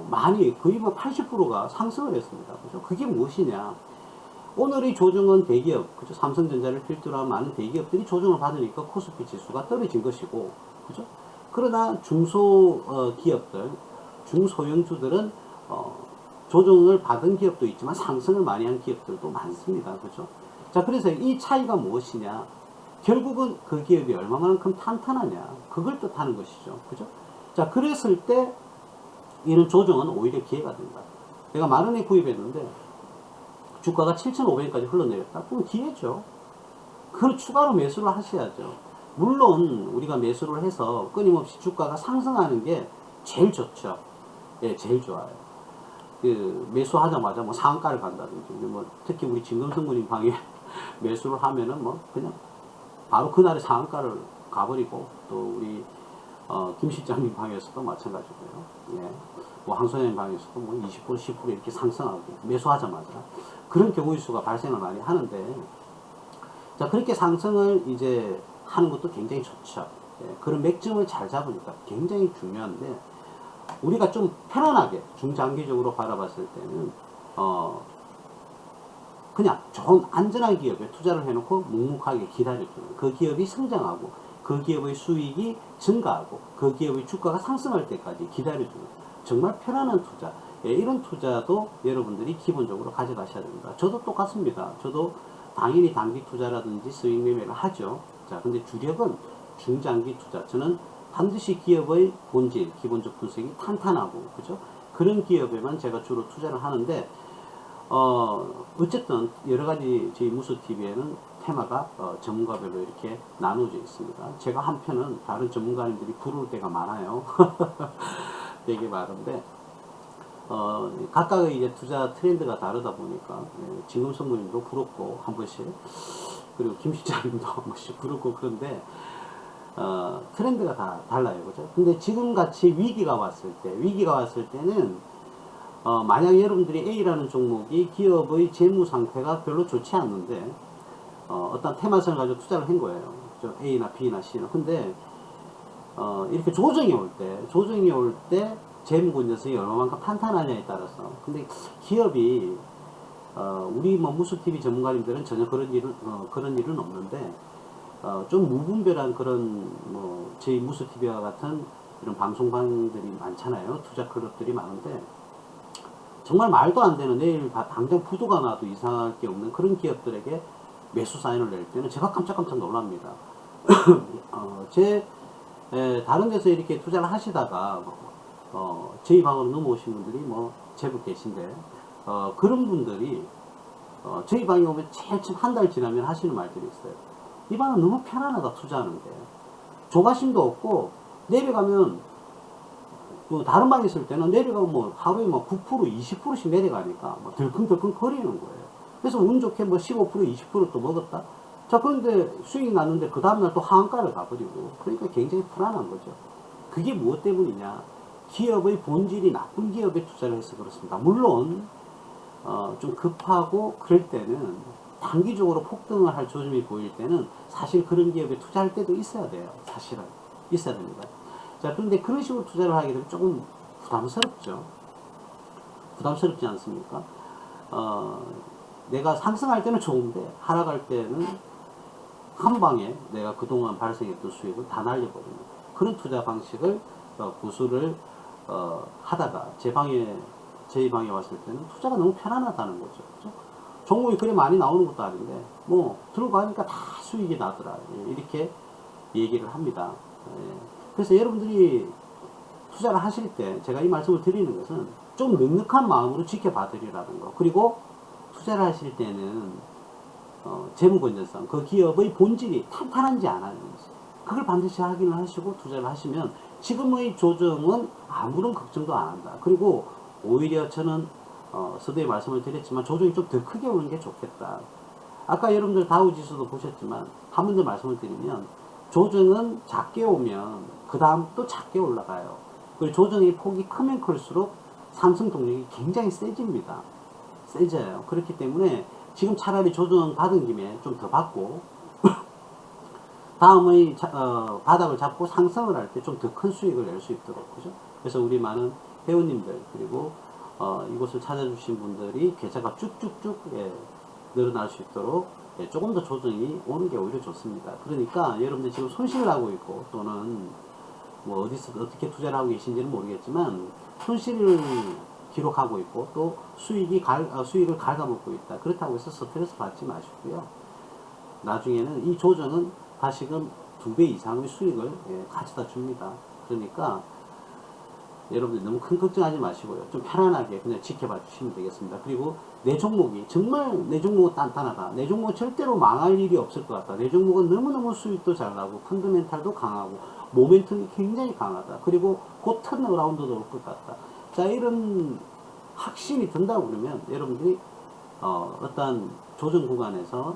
많이 거의 80%가 상승을 했습니다. 그죠? 그게 무엇이냐? 오늘의 조정은 대기업, 그죠? 삼성전자를 필두로 한 많은 대기업들이 조정을 받으니까 코스피 지수가 떨어진 것이고, 그죠? 그러나 중소기업들, 중소형주들은 조정을 받은 기업도 있지만 상승을 많이 한 기업들도 많습니다. 그죠? 자, 그래서 이 차이가 무엇이냐? 결국은 그 기업이 얼마만큼 탄탄하냐? 그걸 뜻하는 것이죠. 그죠? 자, 그랬을 때 이런 조정은 오히려 기회가 된다. 내가 만원에 구입했는데 주가가 7,500원까지 흘러내렸다. 그럼 기회죠. 그걸 추가로 매수를 하셔야죠. 물론 우리가 매수를 해서 끊임없이 주가가 상승하는 게 제일 좋죠. 예, 제일 좋아요. 그 매수하자마자 뭐 상한가를 간다든지, 뭐 특히 우리 진검승부님 방에 매수를 하면은 뭐 그냥 바로 그날의 상한가를 가버리고, 또 우리 김 실장님 방에서도 마찬가지고요. 예. 뭐 황소님 방에서도 뭐 20% 10% 이렇게 상승하고 매수하자마자 그런 경우의 수가 발생을 많이 하는데, 자, 그렇게 상승을 이제 하는 것도 굉장히 좋죠. 예. 그런 맥점을 잘 잡으니까 굉장히 중요한데, 우리가 좀 편안하게 중장기적으로 바라봤을 때는 그냥 좋은 안전한 기업에 투자를 해놓고 묵묵하게 기다려주는, 그 기업이 성장하고 그 기업의 수익이 증가하고 그 기업의 주가가 상승할 때까지 기다려주는 정말 편안한 투자, 예, 이런 투자도 여러분들이 기본적으로 가져가셔야 됩니다. 저도 똑같습니다. 저도 당연히 단기 투자라든지 수익 매매를 하죠. 자, 근데 주력은 중장기 투자. 저는 반드시 기업의 본질, 기본적 분석이 탄탄하고, 그죠? 그런 기업에만 제가 주로 투자를 하는데, 어쨌든 여러 가지 저희 무소TV에는 테마가 전문가별로 이렇게 나누어져 있습니다. 제가 한편은 다른 전문가님들이 부를 때가 많아요. 되게 많은데, 각각의 이제 투자 트렌드가 다르다 보니까, 예, 진금성모님도 부럽고 한 번씩, 그리고 김 실장님도 한 번씩 부럽고, 그런데 트렌드가 다 달라요, 그죠? 근데 지금 같이 위기가 왔을 때는 만약 여러분들이 A라는 종목이 기업의 재무 상태가 별로 좋지 않는데 어떤 테마성을 가지고 투자를 한 거예요, 그죠? A나 B나 C나. 근데 이렇게 조정이 올 때 재무 건전성이 얼마만큼 탄탄하냐에 따라서, 근데 기업이 우리 뭐 무수TV 전문가님들은 전혀 그런 일은 없는데, 좀 무분별한 그런 뭐 저희 무수TV와 같은 이런 방송방들이 많잖아요. 투자 클럽들이 많은데, 정말 말도 안 되는, 내일 당장 부도가 나도 이상할 게 없는 그런 기업들에게 매수 사인을 낼 때는 제가 깜짝깜짝 놀랍니다. 다른 데서 이렇게 투자를 하시다가 저희 방으로 넘어오신 분들이 뭐 제법 계신데, 그런 분들이 저희 방에 오면 제일 처음 한 달 지나면 하시는 말들이 있어요. 이 방은 너무 편안하다, 투자하는 게. 조바심도 없고, 내려가면, 그 다른 방에 있을 때는 내려가면 뭐 하루에 뭐 9%, 20%씩 내려가니까 뭐 덜컹덜컹 거리는 거예요. 그래서 운 좋게 뭐 15%, 20%또 먹었다? 자, 그런데 수익이 났는데 그 다음날 또 하한가를 가버리고, 그러니까 굉장히 불안한 거죠. 그게 무엇 때문이냐? 기업의 본질이 나쁜 기업에 투자를 해서 그렇습니다. 물론, 좀 급하고 그럴 때는, 단기적으로 폭등을 할 조짐이 보일 때는 사실 그런 기업에 투자할 때도 있어야 돼요. 사실은. 있어야 됩니다. 자, 그런데 그런 식으로 투자를 하게 되면 조금 부담스럽죠. 부담스럽지 않습니까? 내가 상승할 때는 좋은데, 하락할 때는 한 방에 내가 그동안 발생했던 수익을 다 날려버립니다. 그런 투자 방식을 고수를 하다가 저희 방에 왔을 때는 투자가 너무 편안하다는 거죠. 그렇죠? 종목이 그래 많이 나오는 것도 아닌데 뭐 들어가니까 다 수익이 나더라, 이렇게 얘기를 합니다. 그래서 여러분들이 투자를 하실 때 제가 이 말씀을 드리는 것은 좀 넉넉한 마음으로 지켜봐 드리라는 거, 그리고 투자를 하실 때는 재무 건전성, 그 기업의 본질이 탄탄한지 안 하는지, 그걸 반드시 확인을 하시고 투자를 하시면 지금의 조정은 아무런 걱정도 안 한다. 그리고 오히려 저는 서두에 말씀을 드렸지만 조정이 좀 더 크게 오는 게 좋겠다. 아까 여러분들 다우지수도 보셨지만 한 번 더 말씀을 드리면, 조정은 작게 오면 그 다음 또 작게 올라가요. 그리고 조정의 폭이 크면 클수록 상승 동력이 굉장히 세집니다. 세져요. 그렇기 때문에 지금 차라리 조정 받은 김에 좀 더 받고 다음의 바닥을 잡고 상승을 할 때 좀 더 큰 수익을 낼 수 있도록, 그죠? 그래서 우리 많은 회원님들, 그리고 이곳을 찾아주신 분들이 계좌가 쭉쭉쭉 늘어날 수 있도록 조금 더 조정이 오는 게 오히려 좋습니다. 그러니까 여러분들 지금 손실을 하고 있고, 또는 뭐 어디서 어떻게 투자를 하고 계신지는 모르겠지만 손실을 기록하고 있고, 또 수익을 갉아먹고 있다. 그렇다고 해서 스트레스 받지 마시고요. 나중에는 이 조정은 다시금 2배 이상의 수익을 가져다 줍니다. 그러니까 여러분들 너무 큰 걱정하지 마시고요. 좀 편안하게 그냥 지켜봐 주시면 되겠습니다. 그리고 내 종목이 정말 내 종목은 단단하다. 내 종목은 절대로 망할 일이 없을 것 같다. 내 종목은 너무너무 수익도 잘 나고 펀드멘탈도 강하고 모멘텀이 굉장히 강하다. 그리고 곧 턴어라운드도 올 것 같다. 자, 이런 확신이 든다고 그러면 여러분들이 어떤 조정 구간에서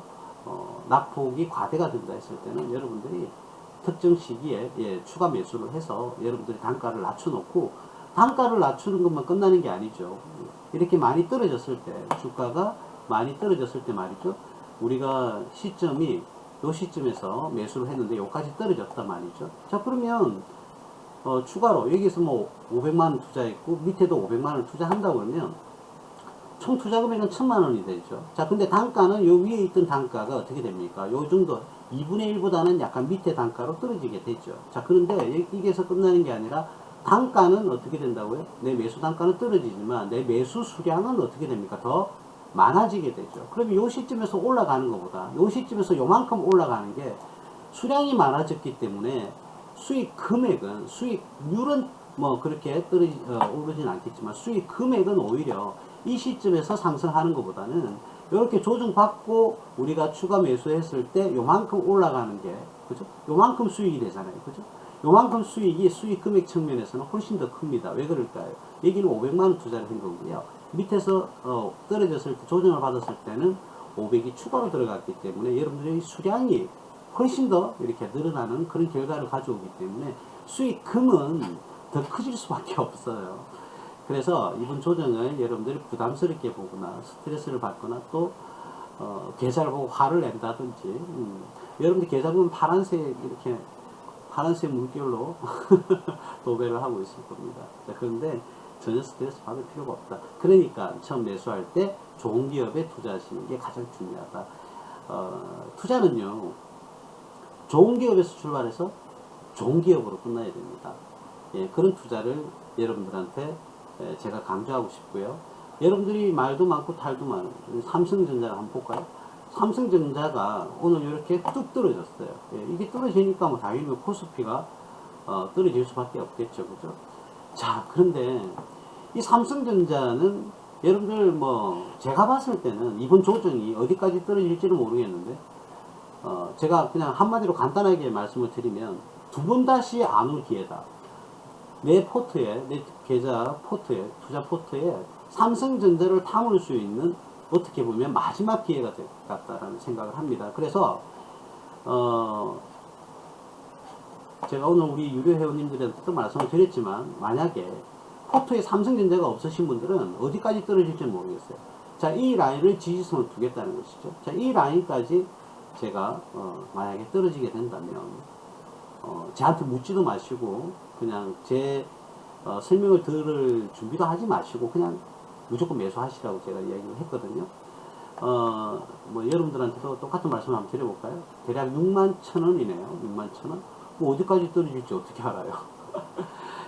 낙폭이 과대가 된다 했을 때는 여러분들이 특정 시기에 추가 매수를 해서 여러분들이 단가를 낮춰놓고, 단가를 낮추는 것만 끝나는 게 아니죠. 이렇게 많이 떨어졌을 때, 주가가 많이 떨어졌을 때 말이죠, 우리가 시점이 요 시점에서 매수를 했는데 요까지 떨어졌단 말이죠. 자, 그러면 추가로 여기서 뭐 500만원 투자했고 밑에도 500만원 투자한다고 그러면 총 투자 금액은 1000만원이 되죠. 자, 근데 단가는 요 위에 있던 단가가 어떻게 됩니까? 요 정도 2분의 1보다는 약간 밑에 단가로 떨어지게 되죠. 자, 그런데 여기에서 끝나는 게 아니라 단가는 어떻게 된다고요? 내 매수 단가는 떨어지지만 내 매수 수량은 어떻게 됩니까? 더 많아지게 되죠. 그러면 요 시점에서 올라가는 것보다 요 시점에서 요만큼 올라가는 게 수량이 많아졌기 때문에 수익 금액은, 수익률은 뭐 그렇게 오르진 않겠지만 수익 금액은 오히려 이 시점에서 상승하는 것보다는 이렇게 조정받고 우리가 추가 매수했을 때 요만큼 올라가는 게, 그죠? 요만큼 수익이 되잖아요. 그죠? 요만큼 수익이 수익 금액 측면에서는 훨씬 더 큽니다. 왜 그럴까요? 여기는 500만원 투자를 한 거고요. 밑에서 떨어졌을 때, 조정을 받았을 때는 500이 추가로 들어갔기 때문에 여러분들의 수량이 훨씬 더 이렇게 늘어나는 그런 결과를 가져오기 때문에 수익금은 더 커질 수밖에 없어요. 그래서 이번 조정을 여러분들이 부담스럽게 보거나 스트레스를 받거나 또 계좌를 보고 화를 낸다든지, 여러분들 계좌 보면 파란색, 이렇게 파란색 물결로 도배를 하고 있을 겁니다. 자, 그런데 전혀 스트레스 받을 필요가 없다. 그러니까 처음 매수할 때 좋은 기업에 투자하시는 게 가장 중요하다. 투자는요, 좋은 기업에서 출발해서 좋은 기업으로 끝나야 됩니다. 예, 그런 투자를 여러분들한테 제가 강조하고 싶고요. 여러분들이 말도 많고 탈도 많은 삼성전자를 한번 볼까요? 삼성전자가 오늘 이렇게 뚝 떨어졌어요. 예, 이게 떨어지니까 뭐 당연히 코스피가 떨어질 수밖에 없겠죠. 그죠? 자, 그런데 이 삼성전자는 여러분들 뭐 제가 봤을 때는 이번 조정이 어디까지 떨어질지는 모르겠는데 제가 그냥 한마디로 간단하게 말씀을 드리면 두 번 다시 안 올 기회다. 내 포트에, 내 계좌 포트에, 투자 포트에 삼성전자를 담을 수 있는 어떻게 보면 마지막 기회가 될 것 같다라는 생각을 합니다. 그래서 제가 오늘 우리 유료 회원님들한테도 말씀을 드렸지만 만약에 포트에 삼성전자가 없으신 분들은 어디까지 떨어질지 모르겠어요. 자, 이 라인을 지지선을 두겠다는 것이죠. 자, 이 라인까지 제가 만약에 떨어지게 된다면 저한테 묻지도 마시고 그냥 제 설명을 들을 준비도 하지 마시고 그냥 무조건 매수하시라고 제가 이야기를 했거든요. 뭐 여러분들한테도 똑같은 말씀 한번 드려볼까요? 대략 61,000원이네요. 61,000원. 뭐 어디까지 떨어질지 어떻게 알아요?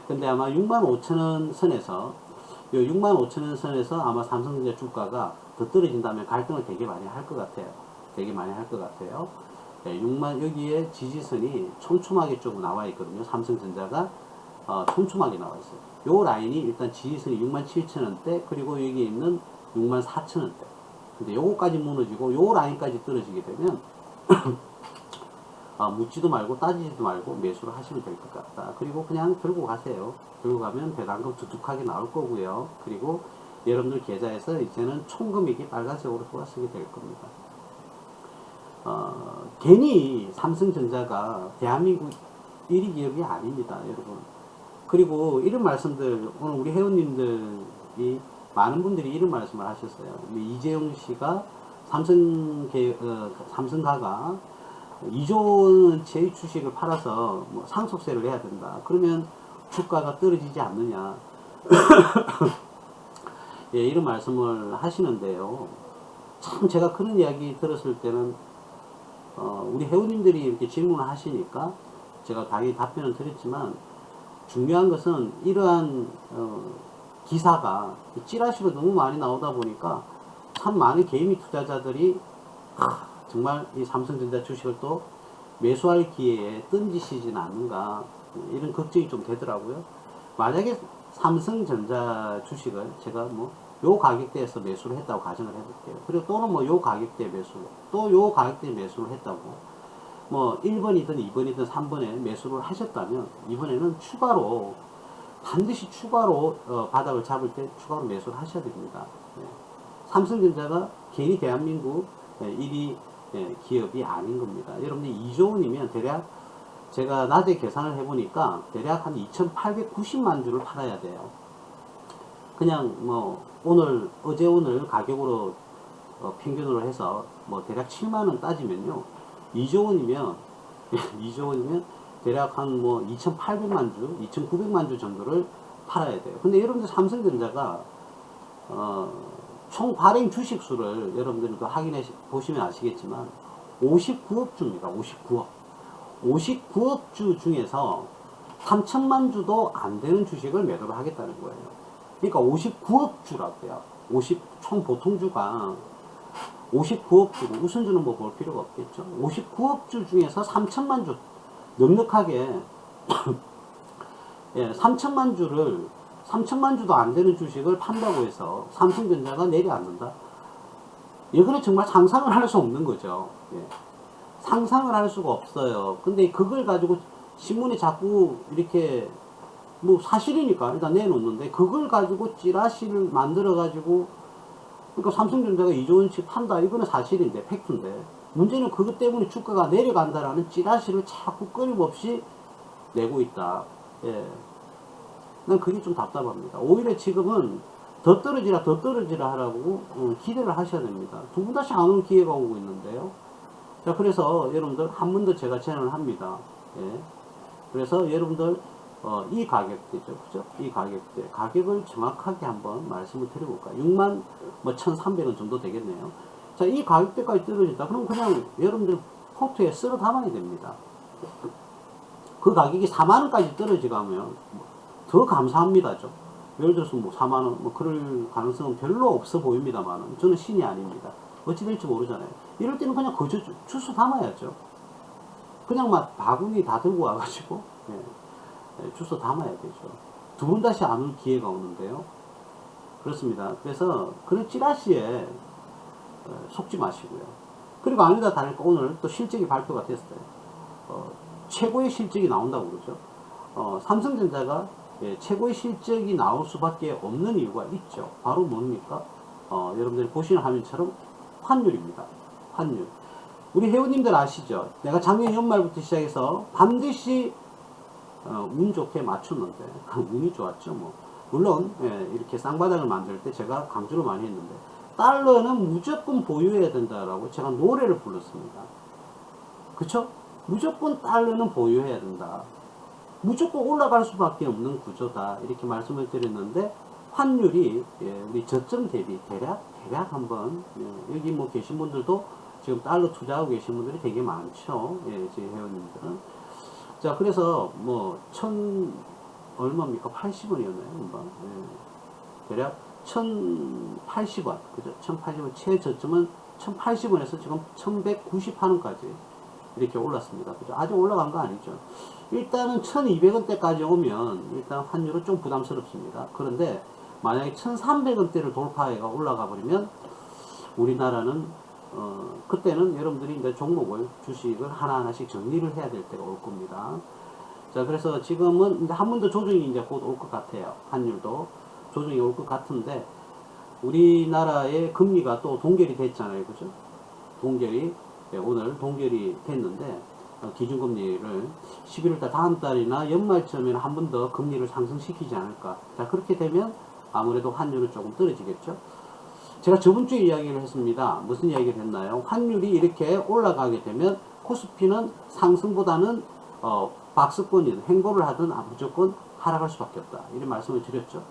근데 아마 65,000원 선에서 요 65,000원 선에서 아마 삼성전자 주가가 더 떨어진다면 갈등을 되게 많이 할 것 같아요. 되게 많이 할 것 같아요. 네, 여기에 지지선이 촘촘하게 좀 나와 있거든요. 삼성전자가 촘촘하게 나와 있어요. 요 라인이 일단 지지선이 67,000원대, 그리고 여기 있는 64,000원대. 근데 요거까지 무너지고 요 라인까지 떨어지게 되면 묻지도 말고 따지지도 말고 매수를 하시면 될 것 같다. 그리고 그냥 들고 가세요. 들고 가면 배당금 두둑하게 나올 거고요. 그리고 여러분들 계좌에서 이제는 총금액이 빨간색으로 돌아서게 될 겁니다. 괜히 삼성전자가 대한민국 1위 기업이 아닙니다, 여러분. 그리고 이런 말씀들, 오늘 우리 회원님들이, 많은 분들이 이런 말씀을 하셨어요. 이재용 씨가 삼성가가 2조 원치의 주식을 팔아서 뭐 상속세를 내야 된다. 그러면 주가가 떨어지지 않느냐. 예, 이런 말씀을 하시는데요. 참 제가 그런 이야기 들었을 때는 우리 회원님들이 이렇게 질문을 하시니까 제가 당연히 답변을 드렸지만, 중요한 것은 이러한 기사가 찌라시로 너무 많이 나오다 보니까 참 많은 개미 투자자들이 정말 이 삼성전자 주식을 또 매수할 기회에 던지시진 않는가, 이런 걱정이 좀 되더라고요. 만약에 삼성전자 주식을 제가 뭐 요 가격대에서 매수를 했다고 가정을 해볼게요. 그리고 또는 뭐 요 가격대 매수, 또 요 가격대 매수를 했다고 뭐 1번이든 2번이든 3번에 매수를 하셨다면 이번에는 추가로 반드시 추가로 바닥을 잡을 때 추가로 매수를 하셔야 됩니다. 예. 삼성전자가 괜히 대한민국 1위 기업이 아닌 겁니다. 여러분들 2조 원이면 대략 제가 낮에 계산을 해보니까 대략 한 2,890만 주를 팔아야 돼요. 그냥 뭐 오늘 어제 오늘 가격으로 평균으로 해서 뭐 대략 7만원 따지면요 2조 원이면 2조 원이면 대략 한 뭐 2,800만 주 2,900만 주 정도를 팔아야 돼요. 근데 여러분들 삼성전자가 총 발행 주식 수를 여러분들도 확인해 보시면 아시겠지만 59억 주입니다. 59억 59억 주 중에서 3천만 주도 안 되는 주식을 매도를 하겠다는 거예요. 그러니까 59억 주라고요. 총 보통 주가 59억 주고 우선주는 뭐 볼 필요가 없겠죠. 59억 주 중에서 3천만 주 넉넉하게 예, 3천만 주도 안 되는 주식을 판다고 해서 삼성전자가 내려앉는다? 이거는 정말 상상을 할 수 없는 거죠. 예. 상상을 할 수가 없어요. 근데 그걸 가지고 신문에 자꾸 이렇게 뭐 사실이니까 일단 내놓는데 그걸 가지고 찌라시를 만들어 가지고 그러니까 삼성전자가 2조 원씩 판다 이거는 사실인데 팩트인데 문제는 그것 때문에 주가가 내려간다라는 찌라시를 자꾸 끊임없이 내고 있다. 예. 난 그게 좀 답답합니다. 오히려 지금은 더 떨어지라 하라고 기대를 하셔야 됩니다. 두 분 다시 안 올 기회가 오고 있는데요. 자, 그래서 여러분들 한 번 더 제가 제안을 합니다. 예. 그래서 여러분들 이 가격대죠. 그죠? 이 가격대. 가격을 정확하게 한번 말씀을 드려볼까요? 6만 뭐 1,300원 정도 되겠네요. 자, 이 가격대까지 떨어진다. 그럼 그냥 여러분들 포트에 쓸어 담아야 됩니다. 그 가격이 4만원까지 떨어지가면 더 감사합니다죠. 예를 들어서 뭐 4만원, 뭐 그럴 가능성은 별로 없어 보입니다만 저는 신이 아닙니다. 어찌 될지 모르잖아요. 이럴 때는 그냥 그 주스 담아야죠. 그냥 막 바구니 다 들고 와가지고 주스 담아야 되죠. 두 번 다시 안 올 기회가 오는데요. 그렇습니다. 그래서 그런 찌라시에 속지 마시고요. 그리고 아니다 다를까 오늘 또 실적이 발표가 됐어요. 최고의 실적이 나온다고 그러죠. 삼성전자가 최고의 실적이 나올 수밖에 없는 이유가 있죠. 바로 뭡니까? 여러분들이 보시는 화면처럼 환율입니다. 환율. 우리 회원님들 아시죠? 내가 작년 연말부터 시작해서 반드시 운 좋게 맞췄는데 운이 좋았죠. 뭐 물론 이렇게 쌍바닥을 만들 때 제가 강조를 많이 했는데 달러는 무조건 보유해야 된다라고 제가 노래를 불렀습니다. 그쵸? 무조건 달러는 보유해야 된다. 무조건 올라갈 수밖에 없는 구조다. 이렇게 말씀을 드렸는데 환율이 우리 저점 대비 대략 한번 여기 뭐 계신 분들도 지금 달러 투자하고 계신 분들이 되게 많죠. 제 회원님들은. 자, 그래서 뭐 얼마입니까? 80원이었나요? 대략 1,080원. 그죠? 1,080원. 최저점은 1,080원에서 지금 1,198원까지 이렇게 올랐습니다. 그죠? 아직 올라간 거 아니죠. 일단은 1,200원대까지 오면 일단 환율은 좀 부담스럽습니다. 그런데 만약에 1,300원대를 돌파해가 올라가 버리면 우리나라는 그때는 여러분들이 이제 종목을 주식을 하나하나씩 정리를 해야 될 때가 올 겁니다. 자, 그래서 지금은 이제 한 번 더 조정이 이제 곧 올 것 같아요. 환율도 조정이 올 것 같은데 우리나라의 금리가 또 동결이 됐잖아요. 그죠? 동결이 오늘 동결이 됐는데 기준금리를 11월달 다음 달이나 연말쯤에는 한 번 더 금리를 상승시키지 않을까. 자, 그렇게 되면 아무래도 환율은 조금 떨어지겠죠. 제가 저번 주에 이야기를 했습니다. 무슨 이야기를 했나요? 환율이 이렇게 올라가게 되면 코스피는 상승보다는 박스권이든 횡보를 하든 무조건 하락할 수밖에 없다. 이런 말씀을 드렸죠.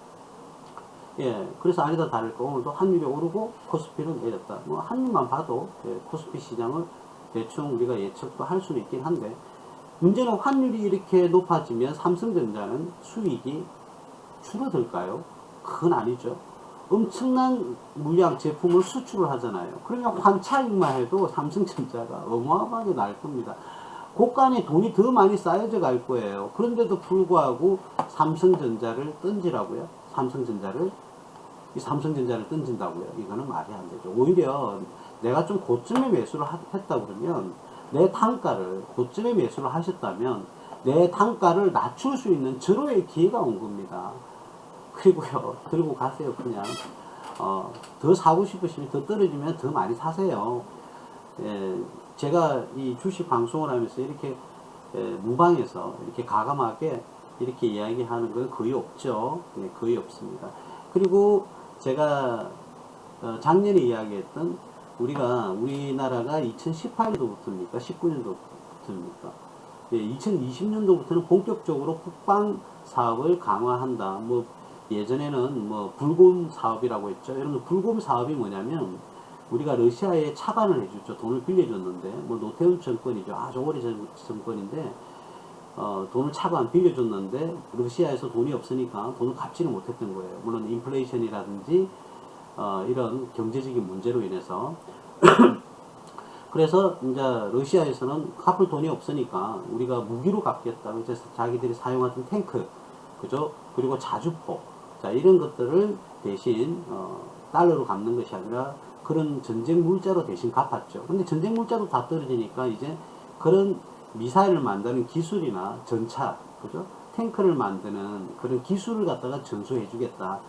예, 그래서 아니다 다를까 오늘도 환율이 오르고 코스피는 내렸다. 뭐 환율만 봐도 코스피 시장을 대충 우리가 예측도 할 수는 있긴 한데 문제는 환율이 이렇게 높아지면 삼성전자는 수익이 줄어들까요? 그건 아니죠. 엄청난 물량 제품을 수출을 하잖아요. 그러면 환차익만 해도 삼성전자가 어마어마하게 날 겁니다. 고간에 돈이 더 많이 쌓여져 갈 거예요. 그런데도 불구하고 삼성전자를 던지라고요. 이 삼성전자를 던진다고요. 이거는 말이 안 되죠. 오히려 내가 좀 고점에 매수를 했다 그러면 내 단가를 고점에 매수를 하셨다면 내 단가를 낮출 수 있는 절호의 기회가 온 겁니다. 그리고요, 들고 가세요. 그냥 더 사고 싶으시면 더 떨어지면 더 많이 사세요. 제가 이 주식 방송을 하면서 이렇게 무방해서 이렇게 가감하게 이렇게 이야기하는 건 거의 없죠. 거의 없습니다. 그리고 제가 작년에 이야기했던 우리나라가 2018년도부터입니까? 19년도부터입니까? 2020년도부터는 본격적으로 국방 사업을 강화한다. 뭐 예전에는 뭐 불곰 사업이라고 했죠. 여러분 불곰 사업이 뭐냐면 우리가 러시아에 차관을 해주죠. 돈을 빌려줬는데 뭐 노태우 정권이죠. 아주 오래전 정권인데 돈을 차관 빌려줬는데 러시아에서 돈이 없으니까 돈을 갚지는 못했던 거예요. 물론 인플레이션이라든지 이런 경제적인 문제로 인해서 그래서 이제 러시아에서는 갚을 돈이 없으니까 우리가 무기로 갚겠다. 그래서 자기들이 사용하던 탱크, 그죠? 그리고 자주포, 자 이런 것들을 대신 달러로 갚는 것이 아니라 그런 전쟁 물자로 대신 갚았죠. 근데 전쟁 물자도 다 떨어지니까 이제 그런 미사일을 만드는 기술이나 전차, 그죠? 탱크를 만드는 그런 기술을 갖다가 전수해 주겠다.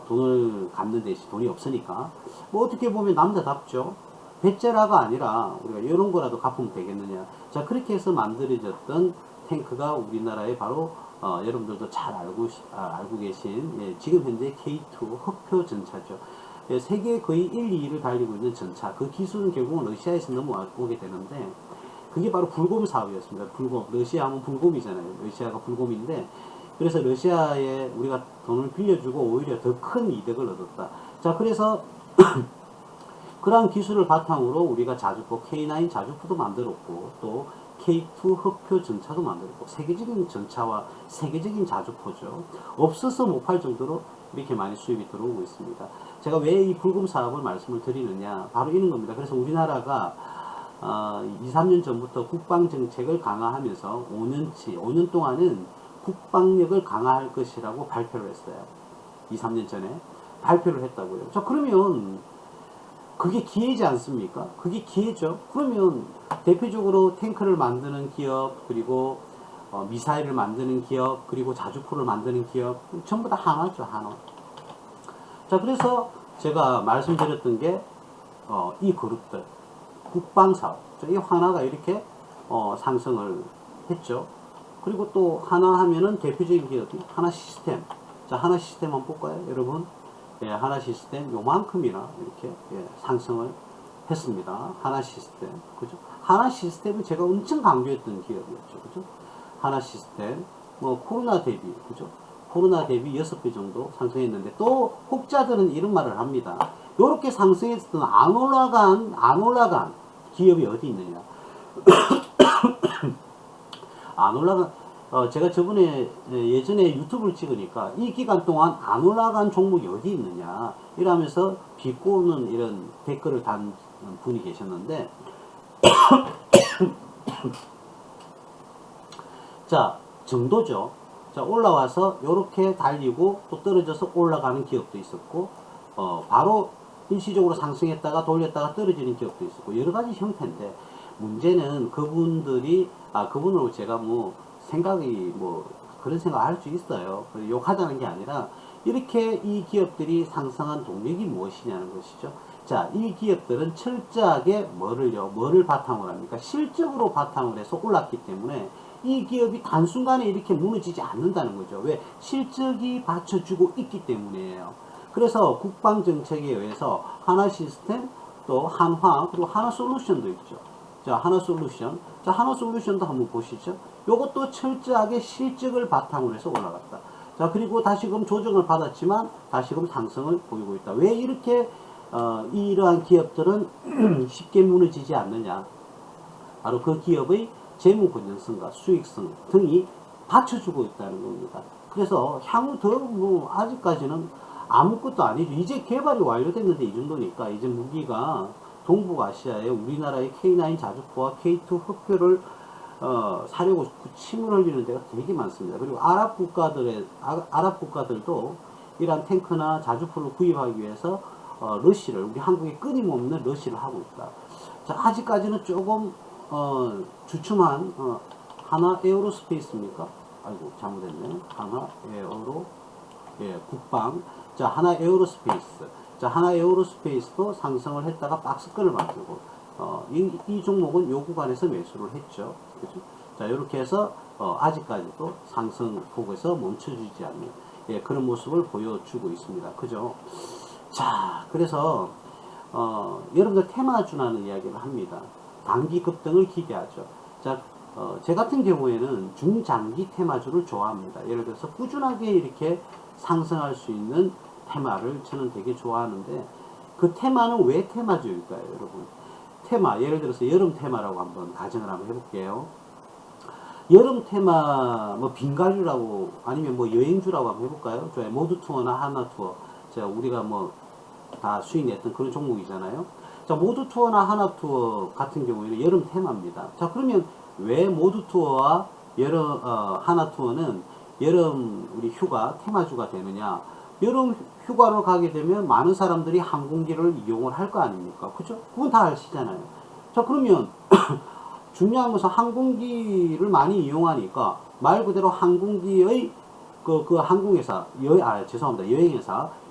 돈을 갚는 대신 돈이 없으니까. 뭐 어떻게 보면 남자답죠. 배째라가 아니라 우리가 이런 거라도 갚으면 되겠느냐. 자, 그렇게 해서 만들어졌던 탱크가 우리나라에 바로 여러분들도 잘 알고 계신 지금 현재 K2 흑표 전차죠. 세계 거의 1, 2위를 달리고 있는 전차. 그 기술은 결국은 러시아에서 넘어오게 되는데 그게 바로 불곰 사업이었습니다. 불곰. 러시아 하면 불곰이잖아요. 러시아가 불곰인데 그래서 러시아에 우리가 돈을 빌려주고 오히려 더 큰 이득을 얻었다. 자, 그래서 그러한 기술을 바탕으로 우리가 자주포 K9 자주포도 만들었고 또 K2 흑표 전차도 만들었고 세계적인 전차와 세계적인 자주포죠. 없어서 못 팔 정도로 이렇게 많이 수입이 들어오고 있습니다. 제가 왜 이 불금 사업을 말씀을 드리느냐 바로 이런 겁니다. 그래서 우리나라가 2, 3년 전부터 국방정책을 강화하면서 5년 동안은 국방력을 강화할 것이라고 발표를 했어요. 2, 3년 전에 발표를 했다고요. 자, 그러면 그게 기회지 않습니까? 그게 기회죠. 그러면 대표적으로 탱크를 만드는 기업, 그리고 미사일을 만드는 기업, 그리고 자주포를 만드는 기업 전부 다 하나죠. 하나. 자, 그래서 제가 말씀드렸던 게 이 그룹들 국방사업, 이 하나가 이렇게 상승을 했죠. 그리고 또 하나 하면은 대표적인 기업이 하나 시스템. 자, 하나 시스템 한번 볼까요, 여러분? 하나 시스템 요만큼이나 이렇게 상승을 했습니다. 하나 시스템, 그죠? 하나 시스템은 제가 엄청 강조했던 기업이었죠, 그죠? 하나 시스템, 뭐 코로나 대비, 그죠? 코로나 대비 6배 정도 상승했는데 또 혹자들은 이런 말을 합니다. 요렇게 상승했던 안 올라간 기업이 어디 있느냐? 안 올라간 제가 저번에 예전에 유튜브를 찍으니까 이 기간 동안 안 올라간 종목이 어디 있느냐 이러면서 비꼬는 이런 댓글을 단 분이 계셨는데 자, 정도죠. 자, 올라와서 이렇게 달리고 또 떨어져서 올라가는 기업도 있었고 바로 일시적으로 상승했다가 돌렸다가 떨어지는 기업도 있었고 여러 가지 형태인데 문제는 그분으로 제가 뭐 생각이 그런 생각 할 수 있어요. 욕하자는 게 아니라 이렇게 이 기업들이 상승한 동력이 무엇이냐는 것이죠. 자, 이 기업들은 철저하게 뭐를 바탕으로 합니까? 실적으로 바탕을 해서 올랐기 때문에 이 기업이 단순간에 이렇게 무너지지 않는다는 거죠. 왜? 실적이 받쳐주고 있기 때문이에요. 그래서 국방정책에 의해서 하나 시스템, 또 한화, 그리고 하나 솔루션도 있죠. 자, 하나 솔루션. 자, 하나 솔루션도 한번 보시죠. 요것도 철저하게 실적을 바탕으로 해서 올라갔다. 자, 그리고 다시금 조정을 받았지만 다시금 상승을 보이고 있다. 왜 이렇게 이러한 기업들은 쉽게 무너지지 않느냐? 바로 그 기업의 재무 건전성과 수익성 등이 받쳐주고 있다는 겁니다. 그래서 향후 더 아직까지는 아무것도 아니죠. 이제 개발이 완료됐는데 이 정도니까 이제 무기가 동북아시아에 우리나라의 K9 자주포와 K2 흑표를 사려고 침을 흘리는 데가 되게 많습니다. 그리고 아랍 국가들도 이러한 탱크나 자주포를 구입하기 위해서 러시를, 우리 한국에 끊임없는 러시를 하고 있다. 자, 아직까지는 조금 주춤한 하나 에어로스페이스입니까? 아이고 잘못했네. 하나 에어로, 예, 국방. 자, 하나 에어로스페이스. 자, 하나 에어로스페이스도 상승을 했다가 박스권을 만들고 이 종목은 요 구간에서 매수를 했죠. 그죠? 자, 이렇게 해서 아직까지도 상승폭에서 멈춰주지 않는, 예, 그런 모습을 보여주고 있습니다. 그죠? 자, 그래서 여러분들 테마주라는 이야기를 합니다. 단기 급등을 기대하죠. 자, 제 같은 경우에는 중장기 테마주를 좋아합니다. 예를 들어서 꾸준하게 이렇게 상승할 수 있는 테마를 저는 되게 좋아하는데, 그 테마는 왜 테마주일까요, 여러분? 테마, 예를 들어서 여름 테마라고 한번 가정을 한번 해볼게요. 여름 테마, 뭐 빙가류라고, 아니면 뭐 여행주라고 한번 해볼까요? 좋아요. 모두 투어나 하나 투어. 자, 우리가 뭐 다 수익냈던 그런 종목이잖아요. 자, 모두 투어나 하나 투어 같은 경우에는 여름 테마입니다. 자, 그러면 왜 모두 투어와 여름, 하나 투어는 여름 우리 휴가 테마주가 되느냐? 여름 휴가로 가게 되면 많은 사람들이 항공기를 이용을 할 거 아닙니까? 그죠? 그건 다 아시잖아요. 자, 그러면 중요한 것은 항공기를 많이 이용하니까 말 그대로 항공기의 그 항공회사, 죄송합니다.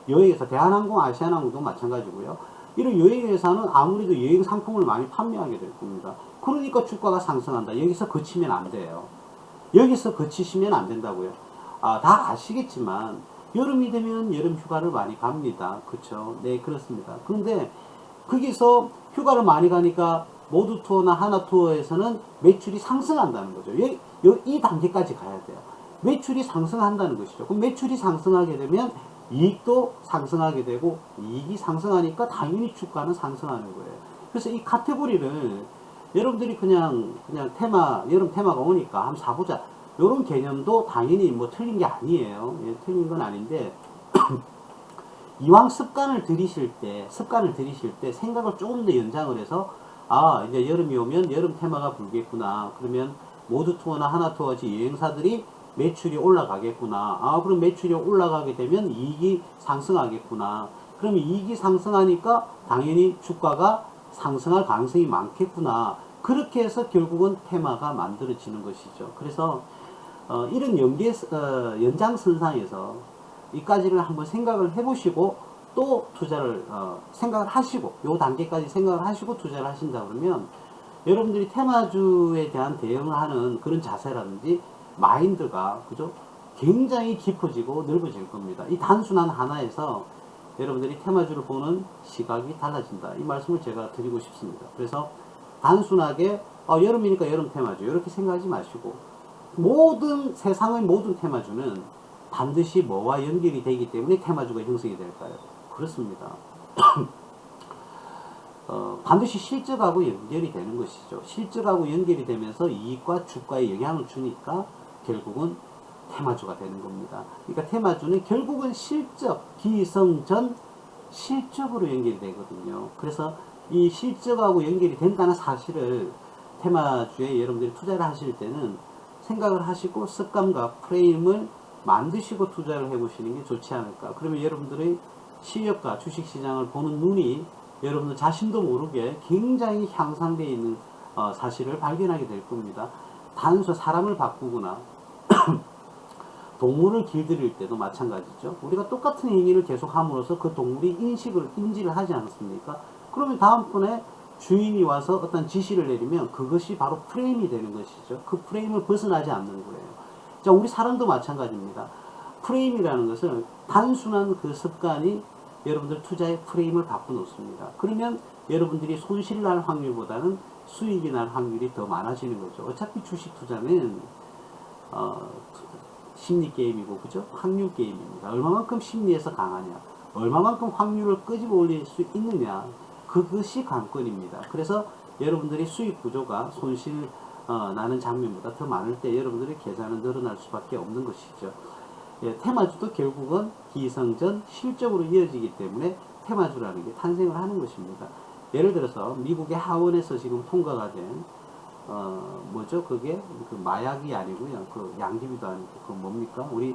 여행회사, 대한항공, 아시아나항공도 마찬가지고요. 이런 여행회사는 아무래도 여행 상품을 많이 판매하게 될 겁니다. 그러니까 주가가 상승한다. 여기서 그치면 안 돼요. 여기서 그치시면 안 된다고요. 다 아시겠지만 여름이 되면 여름 휴가를 많이 갑니다. 그쵸? 네, 그렇습니다. 그런데 거기서 휴가를 많이 가니까 모두 투어나 하나 투어에서는 매출이 상승한다는 거죠. 이 단계까지 가야 돼요. 매출이 상승한다는 것이죠. 그럼 매출이 상승하게 되면 이익도 상승하게 되고, 이익이 상승하니까 당연히 주가는 상승하는 거예요. 그래서 이 카테고리를 여러분들이 그냥 여름 테마가 오니까 한번 사보자, 요런 개념도 당연히 뭐 틀린 게 아니에요. 예, 틀린 건 아닌데, 이왕 습관을 들이실 때 생각을 조금 더 연장을 해서, 이제 여름이 오면 여름 테마가 불겠구나. 그러면 모두 투어나 하나 투어지 여행사들이 매출이 올라가겠구나. 그럼 매출이 올라가게 되면 이익이 상승하겠구나. 그러면 이익이 상승하니까 당연히 주가가 상승할 가능성이 많겠구나. 그렇게 해서 결국은 테마가 만들어지는 것이죠. 그래서 이런 연장선상에서 이까지를 한번 생각을 해보시고 또 투자를 생각을 하시고, 요 단계까지 생각을 하시고 투자를 하신다 그러면 여러분들이 테마주에 대한 대응을 하는 그런 자세라든지 마인드가, 그죠? 굉장히 깊어지고 넓어질 겁니다. 이 단순한 하나에서 여러분들이 테마주를 보는 시각이 달라진다. 이 말씀을 제가 드리고 싶습니다. 그래서 단순하게 여름이니까 여름 테마주 이렇게 생각하지 마시고, 세상의 모든 테마주는 반드시 뭐와 연결이 되기 때문에 테마주가 형성이 될까요? 그렇습니다. 반드시 실적하고 연결이 되는 것이죠. 실적하고 연결이 되면서 이익과 주가에 영향을 주니까 결국은 테마주가 되는 겁니다. 그러니까 테마주는 결국은 실적, 기성전 실적으로 연결이 되거든요. 그래서 이 실적하고 연결이 된다는 사실을 테마주에 여러분들이 투자를 하실 때는 생각을 하시고 습관과 프레임을 만드시고 투자를 해보시는 게 좋지 않을까. 그러면 여러분들의 실력과 주식시장을 보는 눈이 여러분들 자신도 모르게 굉장히 향상되어 있는 사실을 발견하게 될 겁니다. 사람을 바꾸거나 동물을 길들일 때도 마찬가지죠. 우리가 똑같은 행위를 계속 함으로써 그 동물이 인지를 하지 않습니까? 그러면 다음번에 주인이 와서 어떤 지시를 내리면 그것이 바로 프레임이 되는 것이죠. 그 프레임을 벗어나지 않는 거예요. 자, 우리 사람도 마찬가지입니다. 프레임이라는 것은 단순한 그 습관이 여러분들 투자의 프레임을 바꿔놓습니다. 그러면 여러분들이 손실 날 확률보다는 수익이 날 확률이 더 많아지는 거죠. 어차피 주식 투자는 심리 게임이고, 그죠? 확률 게임입니다. 얼마만큼 심리에서 강하냐, 얼마만큼 확률을 끄집어 올릴 수 있느냐, 그것이 관건입니다. 그래서 여러분들이 수익 구조가 손실 나는 장면보다 더 많을 때 여러분들의 계산은 늘어날 수밖에 없는 것이죠. 예, 테마주도 결국은 기성전 실적으로 이어지기 때문에 테마주라는 게 탄생을 하는 것입니다. 예를 들어서 미국의 하원에서 지금 통과가 된 뭐죠? 그게 그 마약이 아니고요. 그 양귀비도 아니고 그 뭡니까? 우리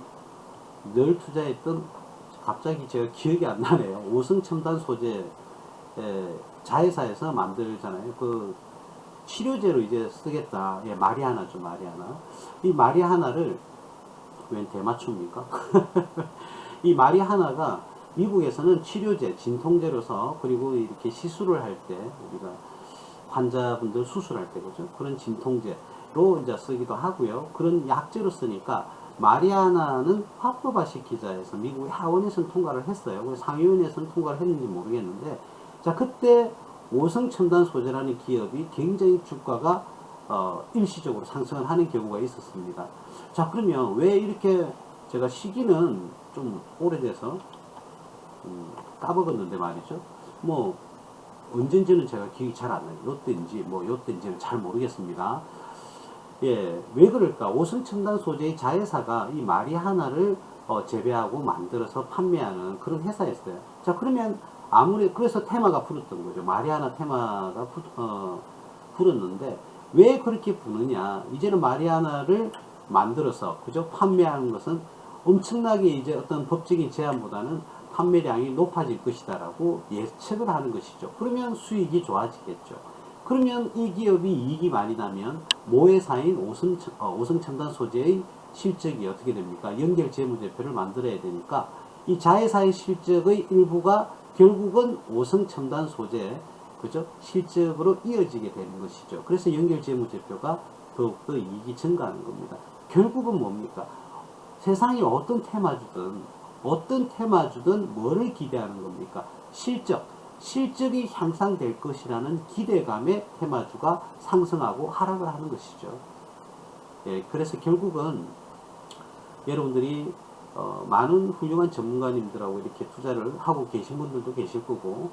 늘 투자했던 갑자기 제가 기억이 안 나네요. 오승첨단 소재 자회사에서 만들잖아요. 그 치료제로 이제 쓰겠다. 예, 마리아나죠, 마리아나. 이 마리아나를 웬 대마초입니까? 이 마리아나가 미국에서는 치료제, 진통제로서 그리고 이렇게 시술을 할 때 우리가 환자분들 수술할 때 그죠? 그런 진통제로 이제 쓰기도 하고요. 그런 약제로 쓰니까 마리아나는 합법화시 기자에서 미국의 하원에서는 통과를 했어요. 그래서 상위원회에서는 통과를 했는지 모르겠는데 자 그때 오성첨단 소재라는 기업이 굉장히 주가가 일시적으로 상승을 하는 경우가 있었습니다. 자 그러면 왜 이렇게 제가 시기는 좀 오래돼서 까먹었는데 말이죠. 뭐 언젠지는 제가 기억이 잘 안 나요. 요때인지 뭐 요때인지는 잘 모르겠습니다. 예, 왜 그럴까? 오성첨단 소재의 자회사가 이 마리아나를 재배하고 만들어서 판매하는 그런 회사였어요. 자 그러면 그래서 테마가 불었던 거죠. 마리아나 테마가 불었는데 왜 그렇게 부느냐? 이제는 마리아나를 만들어서 그죠? 판매하는 것은 엄청나게 이제 어떤 법적인 제한보다는 판매량이 높아질 것이다라고 예측을 하는 것이죠. 그러면 수익이 좋아지겠죠. 그러면 이 기업이 이익이 많이 나면 모회사인 오성첨단 소재의 실적이 어떻게 됩니까? 연결 재무제표를 만들어야 되니까 이 자회사의 실적의 일부가 결국은 오성첨단 소재 그죠? 실적으로 이어지게 되는 것이죠. 그래서 연결 재무제표가 더욱더 이익이 증가하는 겁니다. 결국은 뭡니까? 세상에 어떤 테마주든 뭐를 기대하는 겁니까? 실적이 향상될 것이라는 기대감에 테마주가 상승하고 하락을 하는 것이죠. 예, 그래서 결국은 여러분들이 많은 훌륭한 전문가님들하고 이렇게 투자를 하고 계신 분들도 계실 거고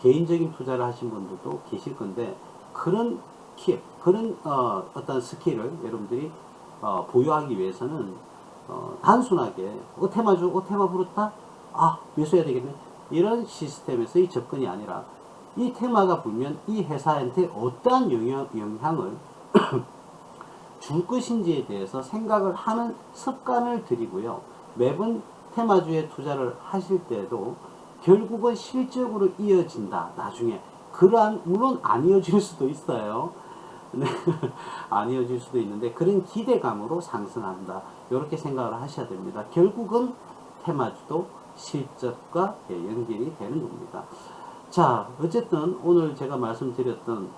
개인적인 투자를 하신 분들도 계실 건데 그런 어떤 스킬을 여러분들이 보유하기 위해서는 단순하게 테마 부르다 매수해야 되겠네 이런 시스템에서의 접근이 아니라 이 테마가 불면 이 회사한테 어떠한 영향을 줄 것인지에 대해서 생각을 하는 습관을 들이고요. 매번 테마주에 투자를 하실 때도 결국은 실적으로 이어진다. 나중에 물론 안 이어질 수도 있어요. 네. 안 이어질 수도 있는데 그런 기대감으로 상승한다. 이렇게 생각을 하셔야 됩니다. 결국은 테마주도 실적과 연결이 되는 겁니다. 자, 어쨌든 오늘 제가 말씀드렸던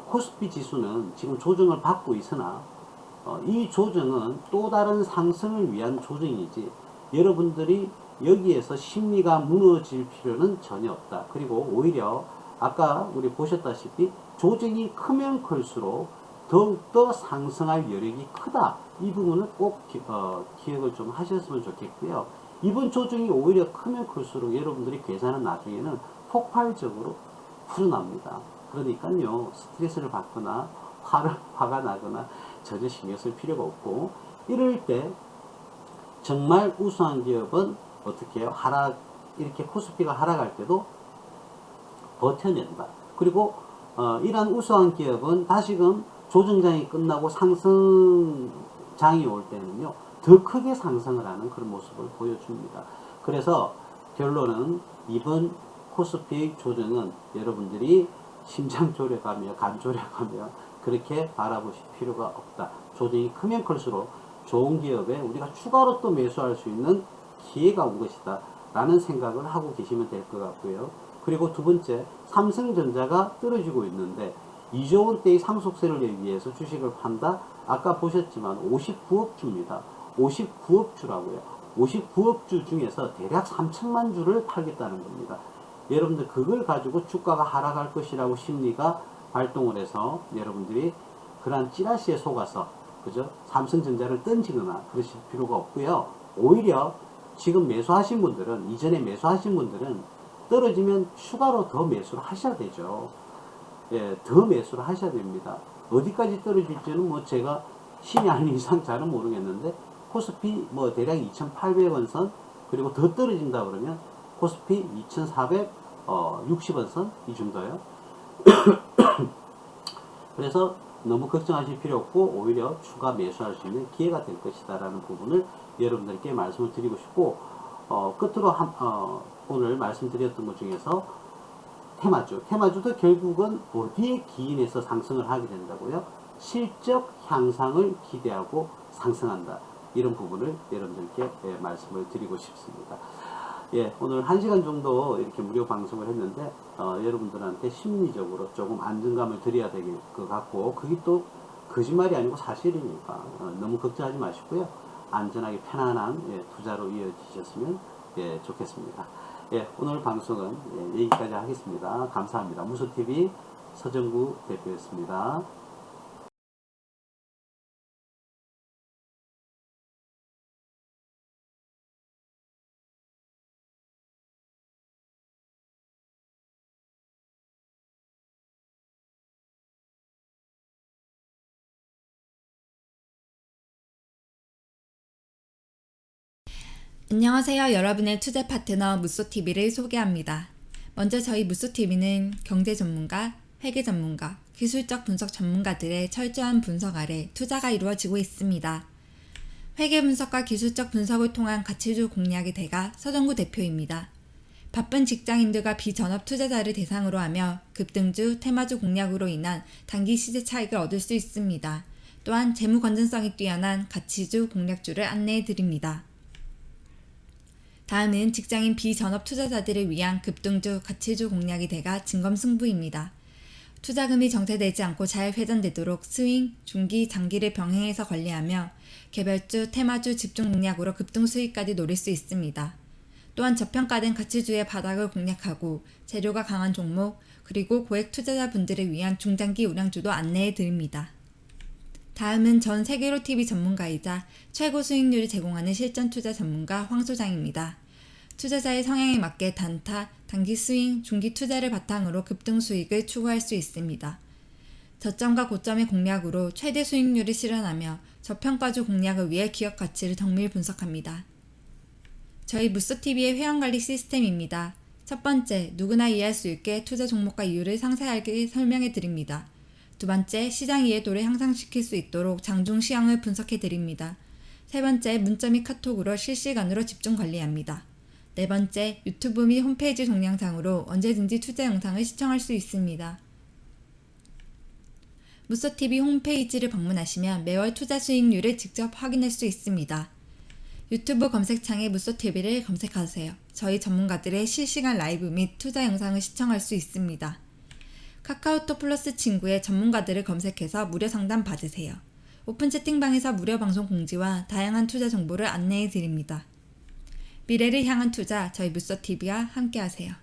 코스피 지수는 지금 조정을 받고 있으나 이 조정은 또 다른 상승을 위한 조정이지 여러분들이 여기에서 심리가 무너질 필요는 전혀 없다. 그리고 오히려 아까 우리 보셨다시피 조정이 크면 클수록 더욱더 상승할 여력이 크다. 이 부분은 꼭 기억을 좀 하셨으면 좋겠고요. 이번 조정이 오히려 크면 클수록 여러분들이 계산은 나중에는 폭발적으로 풀어납니다. 그러니까요, 스트레스를 받거나 화가 나거나 전혀 신경 쓸 필요가 없고, 이럴 때 정말 우수한 기업은 어떻게 해요? 이렇게 코스피가 하락할 때도 버텨낸다. 그리고 이러한 우수한 기업은 다시금 조정장이 끝나고 상승장이 올 때는요, 더 크게 상승을 하는 그런 모습을 보여줍니다. 그래서 결론은 이번 코스피 조정은 여러분들이 심장 조력하며 간 조력하며 그렇게 바라보실 필요가 없다. 조정이 크면 클수록 좋은 기업에 우리가 추가로 또 매수할 수 있는 기회가 온 것이다 라는 생각을 하고 계시면 될 것 같고요. 그리고 두 번째, 삼성전자가 떨어지고 있는데 2조 원대의 상속세를 내기 위해서 주식을 판다. 아까 보셨지만 59억 주입니다. 59억 주라고요. 59억 주 중에서 대략 3천만 주를 팔겠다는 겁니다. 여러분들 그걸 가지고 주가가 하락할 것이라고 심리가 발동을 해서 여러분들이 그러한 찌라시에 속아서 그죠? 삼성전자를 던지거나 그러실 필요가 없고요. 오히려 지금 매수하신 분들은 이전에 매수하신 분들은 떨어지면 추가로 더 매수를 하셔야 되죠. 예, 더 매수를 하셔야 됩니다. 어디까지 떨어질지는 뭐 제가 신이 아닌 이상 잘은 모르겠는데 코스피 뭐 대략 2,800원 선 그리고 더 떨어진다 그러면 코스피 2,460원 선 이 정도요. 그래서 너무 걱정하실 필요 없고 오히려 추가 매수할 수 있는 기회가 될 것이다 라는 부분을 여러분들께 말씀을 드리고 싶고, 끝으로 오늘 말씀드렸던 것 중에서 테마주도 결국은 어디에 기인해서 상승을 하게 된다고요? 실적 향상을 기대하고 상승한다. 이런 부분을 여러분들께 말씀을 드리고 싶습니다. 예, 오늘 1시간 정도 이렇게 무료 방송을 했는데, 여러분들한테 심리적으로 조금 안정감을 드려야 될 것 같고, 그게 또 거짓말이 아니고 사실이니까, 너무 걱정하지 마시고요. 안전하게 편안한 투자로 이어지셨으면 좋겠습니다. 예, 오늘 방송은 여기까지 하겠습니다. 감사합니다. 무소TV 서정구 대표였습니다. 안녕하세요. 여러분의 투자 파트너 무소TV를 소개합니다. 먼저 저희 무소TV는 경제 전문가, 회계 전문가, 기술적 분석 전문가들의 철저한 분석 아래 투자가 이루어지고 있습니다. 회계 분석과 기술적 분석을 통한 가치주 공략의 대가 서정구 대표입니다. 바쁜 직장인들과 비전업 투자자를 대상으로 하며 급등주, 테마주 공략으로 인한 단기 시세 차익을 얻을 수 있습니다. 또한 재무 건전성이 뛰어난 가치주 공략주를 안내해 드립니다. 다음은 직장인 비전업 투자자들을 위한 급등주, 가치주 공략의 대가 진검승부입니다. 투자금이 정체되지 않고 잘 회전되도록 스윙, 중기, 장기를 병행해서 관리하며 개별주, 테마주 집중 공략으로 급등 수익까지 노릴 수 있습니다. 또한 저평가된 가치주의 바닥을 공략하고 재료가 강한 종목, 그리고 고액 투자자분들을 위한 중장기 우량주도 안내해 드립니다. 다음은 전 세계로 TV 전문가이자 최고 수익률을 제공하는 실전 투자 전문가 황 소장입니다. 투자자의 성향에 맞게 단타, 단기 스윙, 중기 투자를 바탕으로 급등 수익을 추구할 수 있습니다. 저점과 고점의 공략으로 최대 수익률을 실현하며 저평가주 공략을 위해 기업 가치를 정밀 분석합니다. 저희 무소TV의 회원관리 시스템입니다. 첫 번째, 누구나 이해할 수 있게 투자 종목과 이유를 상세하게 설명해 드립니다. 두 번째, 시장 이해도를 향상시킬 수 있도록 장중 시황을 분석해 드립니다. 세 번째, 문자 및 카톡으로 실시간으로 집중 관리합니다. 네 번째, 유튜브 및 홈페이지 동영상으로 언제든지 투자 영상을 시청할 수 있습니다. 무소TV 홈페이지를 방문하시면 매월 투자 수익률을 직접 확인할 수 있습니다. 유튜브 검색창에 무소TV를 검색하세요. 저희 전문가들의 실시간 라이브 및 투자 영상을 시청할 수 있습니다. 카카오톡 플러스 친구의 전문가들을 검색해서 무료 상담 받으세요. 오픈 채팅방에서 무료 방송 공지와 다양한 투자 정보를 안내해 드립니다. 미래를 향한 투자, 저희 무소TV와 함께하세요.